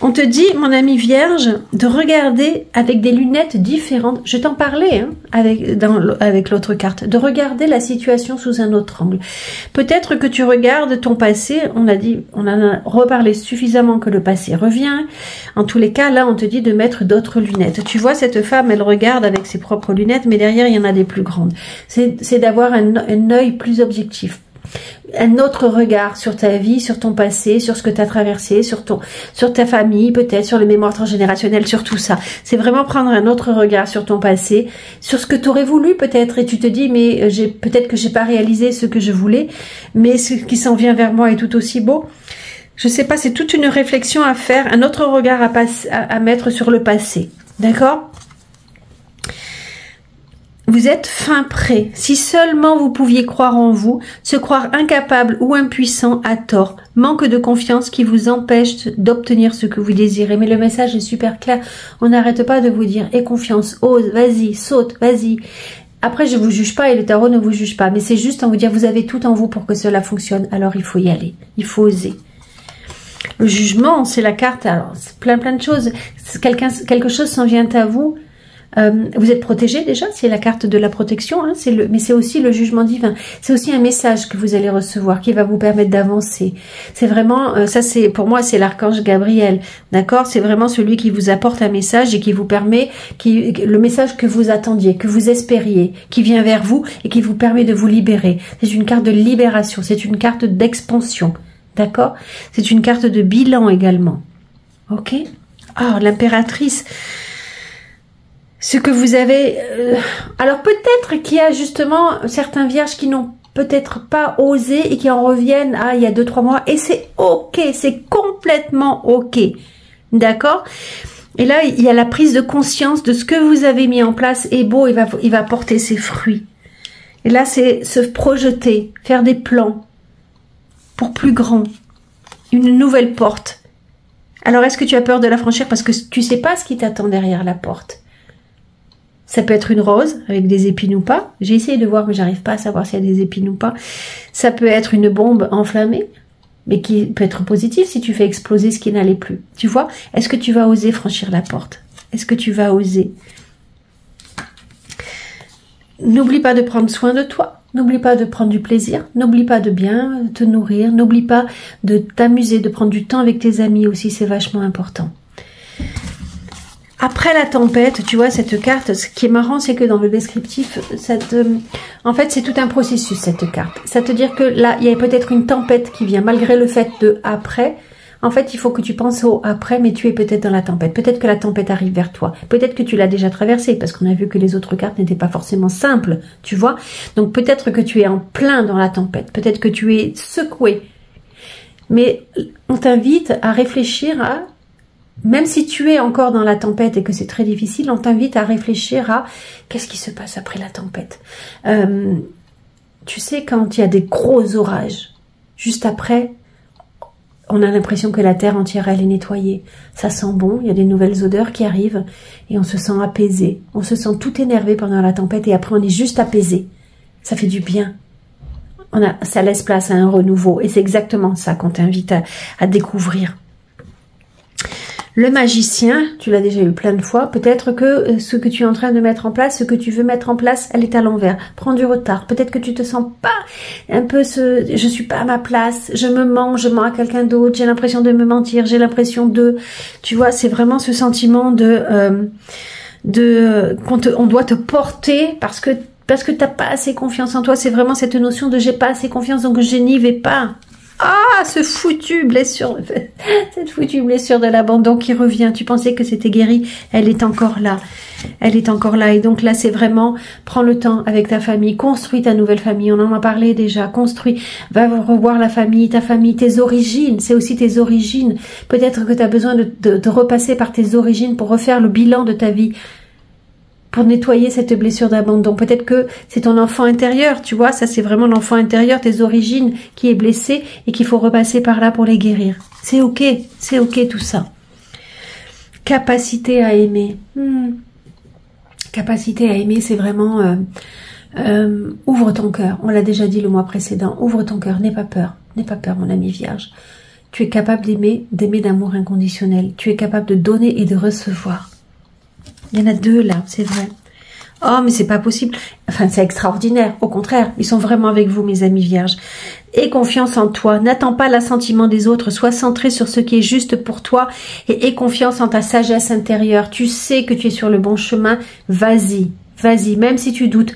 On te dit, mon ami vierge, de regarder avec des lunettes différentes. Je t'en parlais hein, avec l'autre carte. De regarder la situation sous un autre angle. Peut-être que tu regardes ton passé. On en a reparlé suffisamment que le passé revient. En tous les cas, là, on te dit de mettre d'autres lunettes. Tu vois, cette femme, elle regarde avec ses propres lunettes, mais derrière, il y en a des plus grandes. C'est d'avoir un œil plus objectif. Un autre regard sur ta vie, sur ton passé, sur ce que tu as traversé, sur ta famille, peut-être sur les mémoires transgénérationnelles, sur tout ça. C'est vraiment prendre un autre regard sur ton passé, sur ce que tu aurais voulu peut-être, et tu te dis mais peut-être que j'ai pas réalisé ce que je voulais, mais ce qui s'en vient vers moi est tout aussi beau. Je sais pas, c'est toute une réflexion à faire, un autre regard à mettre sur le passé, d'accord ? Vous êtes fin prêt. Si seulement vous pouviez croire en vous, se croire incapable ou impuissant à tort, manque de confiance qui vous empêche d'obtenir ce que vous désirez. Mais le message est super clair. On n'arrête pas de vous dire « Aie confiance, ose, vas-y, saute, vas-y ». Après, je vous juge pas et le tarot ne vous juge pas. Mais c'est juste en vous dire « Vous avez tout en vous pour que cela fonctionne. Alors, il faut y aller. Il faut oser ». Le jugement, c'est la carte. Alors, c'est plein de choses. Quelque chose s'en vient à vous. Vous êtes protégé déjà, c'est la carte de la protection, hein, mais c'est aussi le jugement divin. C'est aussi un message que vous allez recevoir qui va vous permettre d'avancer. C'est vraiment, ça c'est pour moi c'est l'archange Gabriel, d'accord? C'est vraiment celui qui vous apporte un message et qui vous permet, le message que vous attendiez, que vous espériez, qui vient vers vous et qui vous permet de vous libérer. C'est une carte de libération, c'est une carte d'expansion, d'accord? C'est une carte de bilan également, ok? Ah, l'impératrice. Ce que vous avez... alors peut-être qu'il y a justement certains vierges qui n'ont peut-être pas osé et qui en reviennent il y a 2-3 mois. Et c'est ok, c'est complètement ok. D'accord? Et là, il y a la prise de conscience de ce que vous avez mis en place est beau, il va porter ses fruits. Et là, c'est se projeter, faire des plans pour plus grand. Une nouvelle porte. Alors, est-ce que tu as peur de la franchir parce que tu sais pas ce qui t'attend derrière la porte? Ça peut être une rose avec des épines ou pas. J'ai essayé de voir, mais j'arrive pas à savoir s'il y a des épines ou pas. Ça peut être une bombe enflammée, mais qui peut être positive si tu fais exploser ce qui n'allait plus. Tu vois? Est-ce que tu vas oser franchir la porte? Est-ce que tu vas oser? N'oublie pas de prendre soin de toi. N'oublie pas de prendre du plaisir. N'oublie pas de bien te nourrir. N'oublie pas de t'amuser, de prendre du temps avec tes amis aussi. C'est vachement important. Après la tempête, tu vois, cette carte, ce qui est marrant, c'est que dans le descriptif, en fait, c'est tout un processus, cette carte. Ça te dire que là, il y a peut-être une tempête qui vient, malgré le fait de après. En fait, il faut que tu penses au après, mais tu es peut-être dans la tempête. Peut-être que la tempête arrive vers toi. Peut-être que tu l'as déjà traversée, parce qu'on a vu que les autres cartes n'étaient pas forcément simples, tu vois. Donc, peut-être que tu es en plein dans la tempête. Peut-être que tu es secoué. Mais on t'invite à réfléchir à... Même si tu es encore dans la tempête et que c'est très difficile, on t'invite à réfléchir à qu'est-ce qui se passe après la tempête. Tu sais, quand il y a des gros orages, juste après, on a l'impression que la terre entière, elle est nettoyée. Ça sent bon, il y a des nouvelles odeurs qui arrivent et on se sent apaisé. On se sent tout énervé pendant la tempête et après on est juste apaisé. Ça fait du bien. Ça laisse place à un renouveau et c'est exactement ça qu'on t'invite à découvrir. Le magicien, tu l'as déjà eu plein de fois, peut-être que ce que tu es en train de mettre en place, ce que tu veux mettre en place, elle est à l'envers. Prends du retard. Peut-être que tu te sens pas un peu je suis pas à ma place, je mens à quelqu'un d'autre, j'ai l'impression de me mentir, j'ai l'impression de, tu vois, c'est vraiment ce sentiment on doit te porter parce que t'as pas assez confiance en toi. C'est vraiment cette notion de j'ai pas assez confiance donc je n'y vais pas. Ah, cette foutue blessure de l'abandon qui revient. Tu pensais que c'était guéri, elle est encore là. Elle est encore là. Et donc là, c'est vraiment, prends le temps avec ta famille, construis ta nouvelle famille. On en a parlé déjà. Construis, va revoir la famille, ta famille, tes origines. C'est aussi tes origines. Peut-être que tu as besoin de repasser par tes origines pour refaire le bilan de ta vie. Pour nettoyer cette blessure d'abandon. Peut-être que c'est ton enfant intérieur, tu vois, ça c'est vraiment l'enfant intérieur, tes origines qui est blessé et qu'il faut repasser par là pour les guérir. C'est ok tout ça. Capacité à aimer. Capacité à aimer, c'est vraiment... ouvre ton cœur, on l'a déjà dit le mois précédent, ouvre ton cœur, n'aie pas peur mon ami vierge. Tu es capable d'aimer d'amour inconditionnel. Tu es capable de donner et de recevoir. Il y en a deux là, c'est vrai. Oh, mais c'est pas possible. Enfin, c'est extraordinaire. Au contraire, ils sont vraiment avec vous, mes amis vierges. Aie confiance en toi. N'attends pas l'assentiment des autres. Sois centré sur ce qui est juste pour toi et aie confiance en ta sagesse intérieure. Tu sais que tu es sur le bon chemin. Vas-y, vas-y. Même si tu doutes.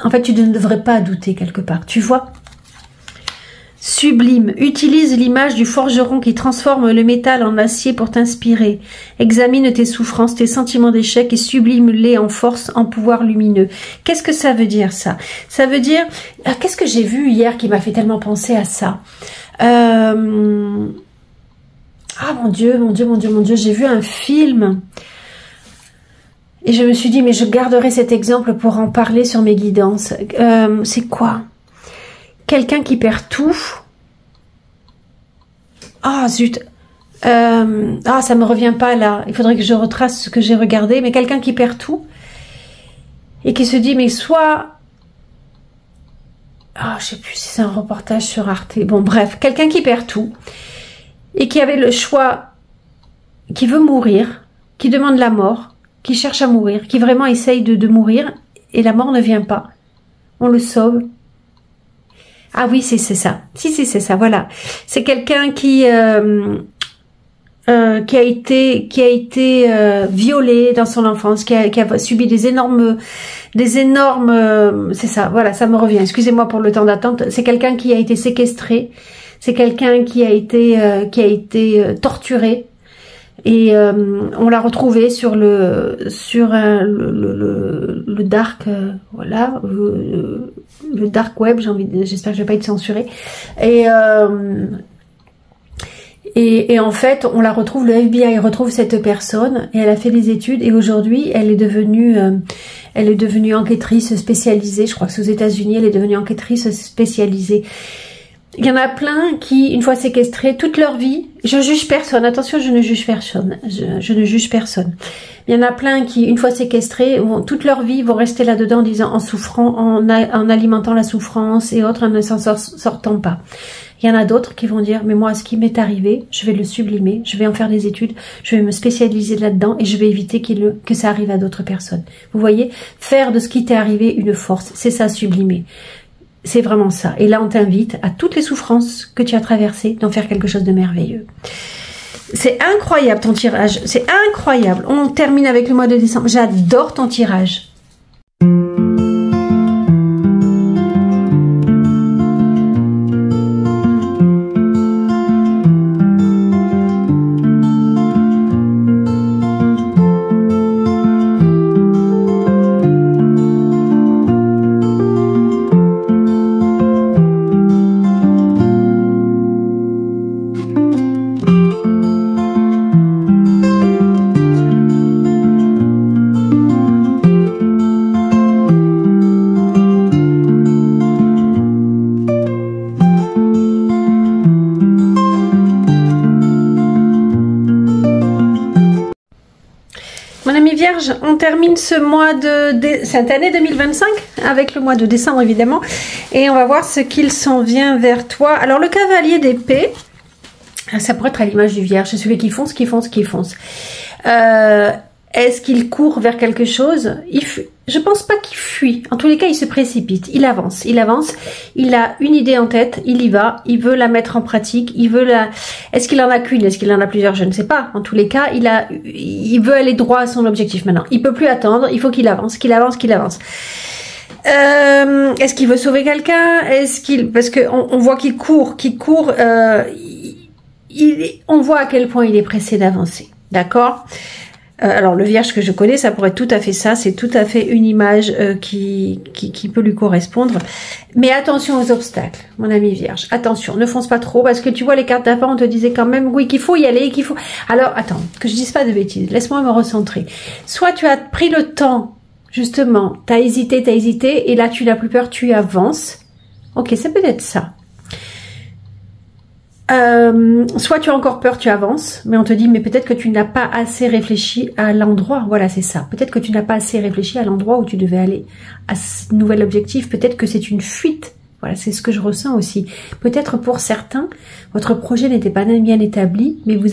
En fait, tu ne devrais pas douter quelque part. Tu vois ? Sublime. Utilise l'image du forgeron qui transforme le métal en acier pour t'inspirer. Examine tes souffrances, tes sentiments d'échec et sublime-les en force, en pouvoir lumineux. Qu'est-ce que ça veut dire ça? Ça veut dire... Qu'est-ce que j'ai vu hier qui m'a fait tellement penser à ça? Ah mon Dieu, j'ai vu un film et je me suis dit mais je garderai cet exemple pour en parler sur mes guidances. C'est quoi? Quelqu'un qui perd tout. Ah zut. Ça me revient pas là. Il faudrait que je retrace ce que j'ai regardé. Mais quelqu'un qui perd tout. Et qui se dit, mais soit... je sais plus si c'est un reportage sur Arte. Bon, bref. Quelqu'un qui perd tout. Et qui avait le choix. Qui veut mourir. Qui demande la mort. qui cherche à mourir, qui vraiment essaye de mourir, et la mort ne vient pas. On le sauve. Ah oui, c'est ça. Si, c'est ça, voilà. C'est quelqu'un qui a été violé dans son enfance, qui a subi des énormes, c'est ça, voilà, ça me revient. Excusez-moi pour le temps d'attente. C'est quelqu'un qui a été séquestré. C'est quelqu'un qui a été torturé. Et on l'a retrouvé sur le dark, voilà, le dark web. J'espère que je vais pas être censurée. Et en fait, on la retrouve, le FBI retrouve cette personne et elle a fait des études et aujourd'hui, elle est devenue enquêtrice spécialisée. Je crois que c'est aux États-Unis, elle est devenue enquêtrice spécialisée. Il y en a plein qui, une fois séquestrés, toute leur vie, je juge personne, attention, je ne juge personne, je ne juge personne. Il y en a plein qui, une fois séquestrés, toute leur vie vont rester là-dedans en disant, en souffrant, en alimentant la souffrance et autres, en ne s'en sortant pas. Il y en a d'autres qui vont dire, mais moi, ce qui m'est arrivé, je vais le sublimer, je vais en faire des études, je vais me spécialiser là-dedans et je vais éviter que ça arrive à d'autres personnes. Vous voyez, faire de ce qui t'est arrivé une force, c'est ça, sublimer. C'est vraiment ça. Et là, on t'invite à toutes les souffrances que tu as traversées d'en faire quelque chose de merveilleux. C'est incroyable ton tirage. C'est incroyable. On termine avec le mois de décembre. J'adore ton tirage. Mon ami Vierge, on termine ce mois cette année 2025 avec le mois de décembre évidemment et on va voir ce qu'il s'en vient vers toi. Alors le cavalier d'épée, ça pourrait être à l'image du Vierge, c'est celui qui fonce, qui fonce, qui fonce. Est-ce qu'il court vers quelque chose? Je pense pas qu'il fuit. En tous les cas, il se précipite. Il avance. Il avance. Il a une idée en tête. Il y va. Il veut la mettre en pratique. Il veut la. Est-ce qu'il en a qu'une? Est-ce qu'il en a plusieurs? Je ne sais pas. En tous les cas, il veut aller droit à son objectif maintenant. Il peut plus attendre. Il faut qu'il avance. Qu'il avance. Qu'il avance. Est-ce qu'il veut sauver quelqu'un? Parce que on voit qu'il court. On voit à quel point il est pressé d'avancer. D'accord? Alors le Vierge que je connais, ça pourrait être tout à fait ça, c'est tout à fait une image qui peut lui correspondre. Mais attention aux obstacles, mon ami Vierge, attention, ne fonce pas trop, parce que tu vois les cartes d'avant, on te disait quand même, oui, qu'il faut y aller, qu'il faut... Alors, attends, que je dise pas de bêtises, laisse-moi me recentrer. Soit tu as pris le temps, justement, t'as hésité, et là tu n'as plus peur, tu avances. Ok, ça peut être ça. Soit tu as encore peur, tu avances, mais on te dit, mais peut-être que tu n'as pas assez réfléchi à l'endroit. Voilà, c'est ça. Peut-être que tu n'as pas assez réfléchi à l'endroit où tu devais aller, à ce nouvel objectif. Peut-être que c'est une fuite. Voilà, c'est ce que je ressens aussi. Peut-être pour certains, votre projet n'était pas bien établi, mais vous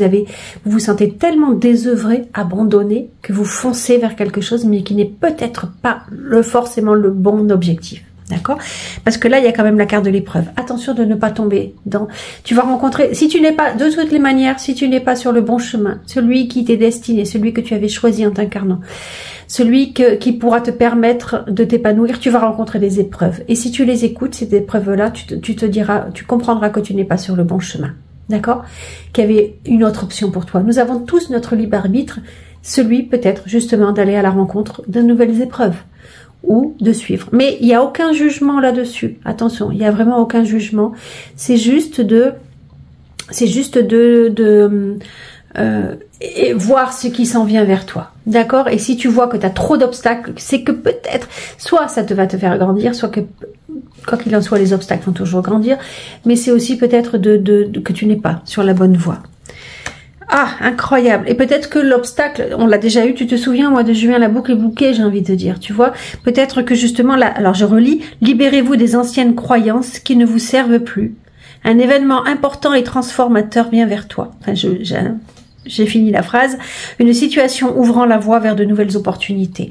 vous sentez tellement désœuvré, abandonné, que vous foncez vers quelque chose, mais qui n'est peut-être pas forcément le bon objectif. D'accord? Parce que là, il y a quand même la carte de l'épreuve. Attention de ne pas tomber dans... Tu vas rencontrer... Si tu n'es pas... De toutes les manières, si tu n'es pas sur le bon chemin, celui qui t'est destiné, celui que tu avais choisi en t'incarnant, celui qui pourra te permettre de t'épanouir, tu vas rencontrer des épreuves. Et si tu les écoutes, ces épreuves-là, tu te diras... Tu comprendras que tu n'es pas sur le bon chemin. D'accord? Qu'il y avait une autre option pour toi. Nous avons tous notre libre arbitre, celui peut-être justement d'aller à la rencontre de nouvelles épreuves. Ou de suivre. Mais il n'y a aucun jugement là-dessus. Attention, il n'y a vraiment aucun jugement. C'est juste de voir ce qui s'en vient vers toi. D'accord? Et si tu vois que tu as trop d'obstacles, c'est que peut-être, soit ça va te faire grandir, soit que, quoi qu'il en soit, les obstacles vont toujours grandir, mais c'est aussi peut-être que tu n'es pas sur la bonne voie. Ah, incroyable. Et peut-être que l'obstacle, on l'a déjà eu, tu te souviens, au mois de juin, la boucle est bouquée, j'ai envie de dire, tu vois. Peut-être que justement, là, alors je relis, libérez-vous des anciennes croyances qui ne vous servent plus. Un événement important et transformateur vient vers toi. Enfin, j'ai fini la phrase, une situation ouvrant la voie vers de nouvelles opportunités.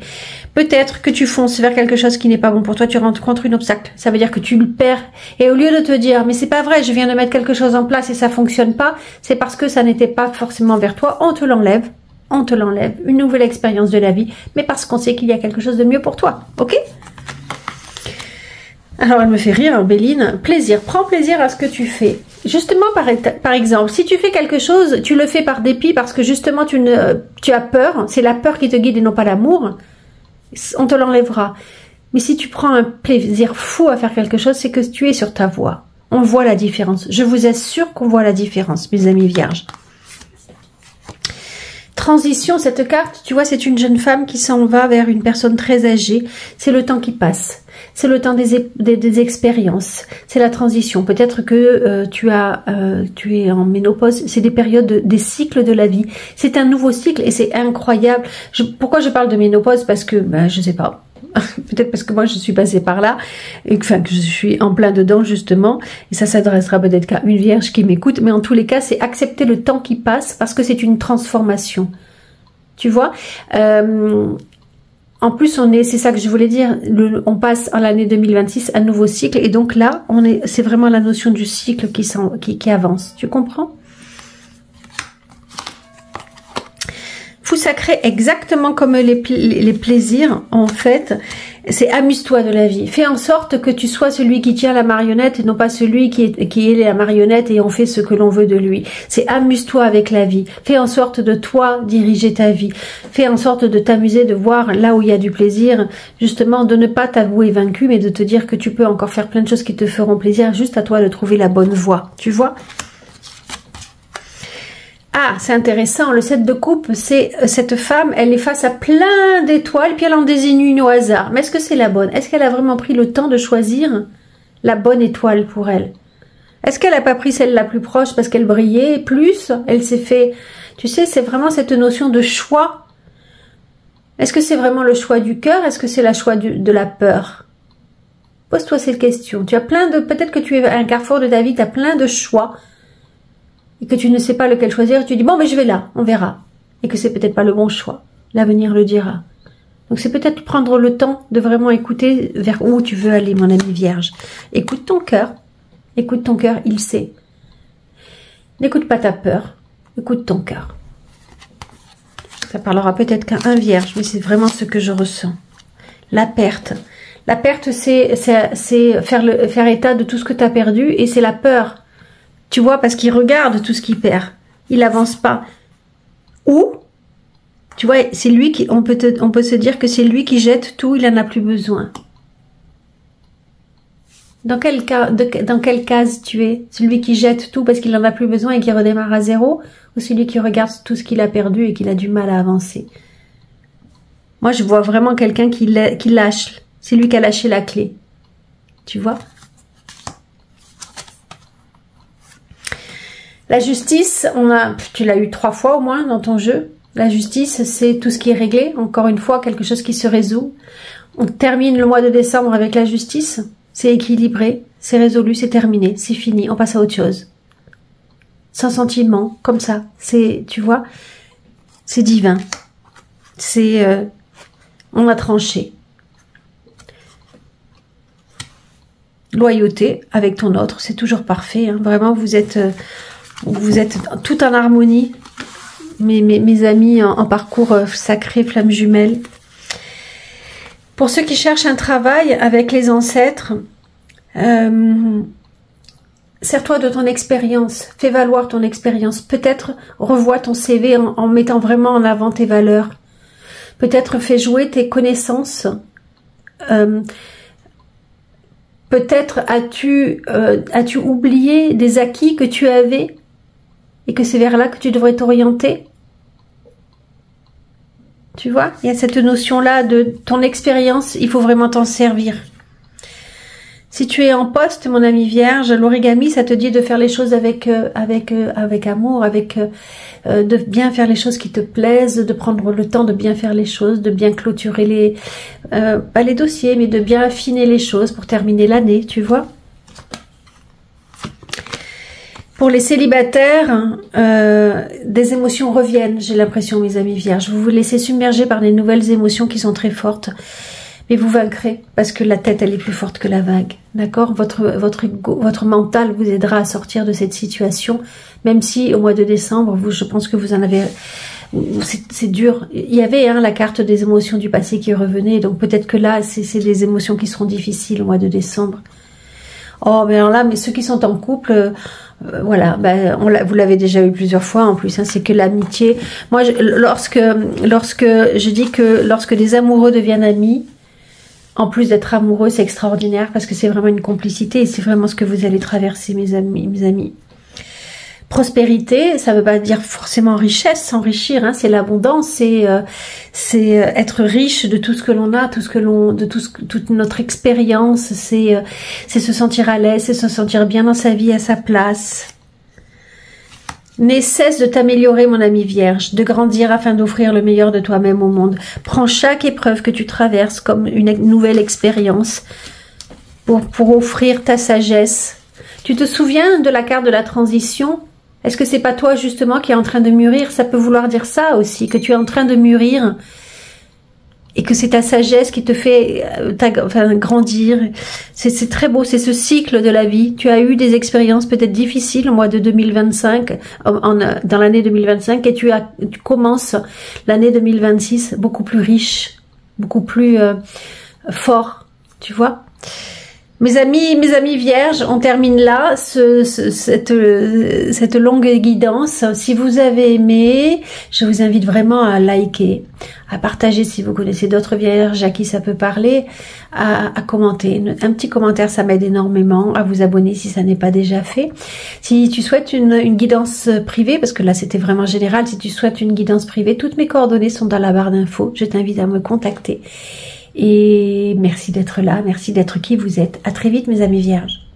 Peut-être que tu fonces vers quelque chose qui n'est pas bon pour toi, tu rencontres un obstacle. Ça veut dire que tu le perds. Et au lieu de te dire, mais c'est pas vrai, je viens de mettre quelque chose en place et ça fonctionne pas, c'est parce que ça n'était pas forcément vers toi, on te l'enlève. On te l'enlève. Une nouvelle expérience de la vie, mais parce qu'on sait qu'il y a quelque chose de mieux pour toi. Ok? Alors, elle me fait rire, Béline. Plaisir. Prends plaisir à ce que tu fais. Justement, par exemple, si tu fais quelque chose, tu le fais par dépit parce que justement, tu as peur. C'est la peur qui te guide et non pas l'amour. On te l'enlèvera. Mais si tu prends un plaisir fou à faire quelque chose, c'est que tu es sur ta voie. On voit la différence. Je vous assure qu'on voit la différence, mes amis vierges. Transition, cette carte, tu vois, c'est une jeune femme qui s'en va vers une personne très âgée. C'est le temps qui passe. C'est le temps des expériences. C'est la transition. Peut-être que tu es en ménopause. C'est des périodes, des cycles de la vie. C'est un nouveau cycle et c'est incroyable. Pourquoi je parle de ménopause? Parce que, je sais pas. Peut-être parce que moi je suis passée par là et que je suis en plein dedans justement, et ça s'adressera peut-être qu'à une vierge qui m'écoute, mais en tous les cas c'est accepter le temps qui passe parce que c'est une transformation, tu vois. En plus c'est ça que je voulais dire, on passe en l'année 2026 un nouveau cycle, et donc là c'est vraiment la notion du cycle qui avance, tu comprends? Fou sacré, exactement comme les plaisirs, en fait, c'est amuse-toi de la vie. Fais en sorte que tu sois celui qui tient la marionnette et non pas celui qui est la marionnette et on fait ce que l'on veut de lui. C'est amuse-toi avec la vie. Fais en sorte de toi diriger ta vie. Fais en sorte de t'amuser, de voir là où il y a du plaisir, justement de ne pas t'avouer vaincu, mais de te dire que tu peux encore faire plein de choses qui te feront plaisir, juste à toi de trouver la bonne voie. Tu vois ? Ah, c'est intéressant, le 7 de coupe, c'est cette femme, elle est face à plein d'étoiles, puis elle en désigne une au hasard. Mais est-ce que c'est la bonne? Est-ce qu'elle a vraiment pris le temps de choisir la bonne étoile pour elle? Est-ce qu'elle n'a pas pris celle la plus proche parce qu'elle brillait plus? Elle s'est fait... Tu sais, c'est vraiment cette notion de choix. Est-ce que c'est vraiment le choix du cœur? Est-ce que c'est le choix de la peur? Pose-toi cette question. Tu as plein de... Peut-être que tu es à un carrefour de ta vie, tu as plein de choix. Et que tu ne sais pas lequel choisir, tu dis, bon, je vais là, on verra. Et que c'est peut-être pas le bon choix. L'avenir le dira. Donc c'est peut-être prendre le temps de vraiment écouter vers où tu veux aller, mon ami vierge. Écoute ton cœur, il sait. N'écoute pas ta peur, écoute ton cœur. Ça parlera peut-être qu'à un vierge, mais c'est vraiment ce que je ressens. La perte. La perte, c'est faire état de tout ce que tu as perdu, et c'est la peur. Tu vois, parce qu'il regarde tout ce qu'il perd. Il n'avance pas. Ou, tu vois, c'est lui qui, on peut se dire que c'est lui qui jette tout, il n'en a plus besoin. Dans quelle case tu es? Celui qui jette tout parce qu'il n'en a plus besoin et qui redémarre à zéro? Ou celui qui regarde tout ce qu'il a perdu et qu'il a du mal à avancer? Moi, je vois vraiment quelqu'un qui lâche. C'est lui qui a lâché la clé. Tu vois? La justice, tu l'as eu 3 fois au moins dans ton jeu. La justice, c'est tout ce qui est réglé. Encore une fois, quelque chose qui se résout. On termine le mois de décembre avec la justice. C'est équilibré, c'est résolu, c'est terminé, c'est fini. On passe à autre chose. Sans sentiment, comme ça. C'est, tu vois, c'est divin. C'est, on a tranché. Loyauté avec ton autre, c'est toujours parfait. Hein. Vraiment, vous êtes tout en harmonie, mes amis en parcours sacré, flamme jumelle. Pour ceux qui cherchent un travail avec les ancêtres, sers-toi de ton expérience, fais valoir ton expérience. Peut-être revois ton CV en mettant vraiment en avant tes valeurs. Peut-être fais jouer tes connaissances. Peut-être as-tu oublié des acquis que tu avais et que c'est vers là que tu devrais t'orienter. Tu vois, il y a cette notion-là de ton expérience, il faut vraiment t'en servir. Si tu es en poste, mon ami vierge, l'origami, ça te dit de faire les choses avec amour, de bien faire les choses qui te plaisent, de prendre le temps de bien faire les choses, de bien clôturer pas les dossiers, mais de bien affiner les choses pour terminer l'année, tu vois. Pour les célibataires, des émotions reviennent, j'ai l'impression, mes amis vierges. Vous vous laissez submerger par des nouvelles émotions qui sont très fortes. Mais vous vaincrez, parce que la tête, elle est plus forte que la vague. D'accord? Votre mental vous aidera à sortir de cette situation, même si au mois de décembre, je pense que vous en avez... C'est dur. Il y avait la carte des émotions du passé qui revenait, donc peut-être que là, c'est des émotions qui seront difficiles au mois de décembre. Oh, mais alors là, mais ceux qui sont en couple... voilà, vous l'avez déjà eu plusieurs fois en plus, c'est que l'amitié... Moi, lorsque je dis que lorsque des amoureux deviennent amis, en plus d'être amoureux, c'est extraordinaire parce que c'est vraiment une complicité et c'est vraiment ce que vous allez traverser, mes amis. Prospérité, ça ne veut pas dire forcément richesse, s'enrichir, c'est l'abondance, c'est être riche de tout ce que l'on a, toute notre expérience, c'est se sentir à l'aise, c'est se sentir bien dans sa vie, à sa place. N'aie cesse de t'améliorer, mon ami vierge, de grandir afin d'offrir le meilleur de toi-même au monde. Prends chaque épreuve que tu traverses comme une nouvelle expérience pour offrir ta sagesse. Tu te souviens de la carte de la transition? Est-ce que c'est pas toi justement qui est en train de mûrir? Ça peut vouloir dire ça aussi, que tu es en train de mûrir et que c'est ta sagesse qui te fait grandir. C'est très beau, c'est ce cycle de la vie. Tu as eu des expériences peut-être difficiles au mois de 2025, dans l'année 2025, et tu commences l'année 2026 beaucoup plus riche, beaucoup plus fort, tu vois. Mes amis vierges, on termine là cette longue guidance. Si vous avez aimé, je vous invite vraiment à liker, à partager si vous connaissez d'autres vierges à qui ça peut parler, à commenter. Un petit commentaire, ça m'aide énormément. À vous abonner si ça n'est pas déjà fait. Si tu souhaites une guidance privée, parce que là c'était vraiment général, si tu souhaites une guidance privée, toutes mes coordonnées sont dans la barre d'infos. Je t'invite à me contacter. Et merci d'être là, merci d'être qui vous êtes. À très vite mes amis vierges.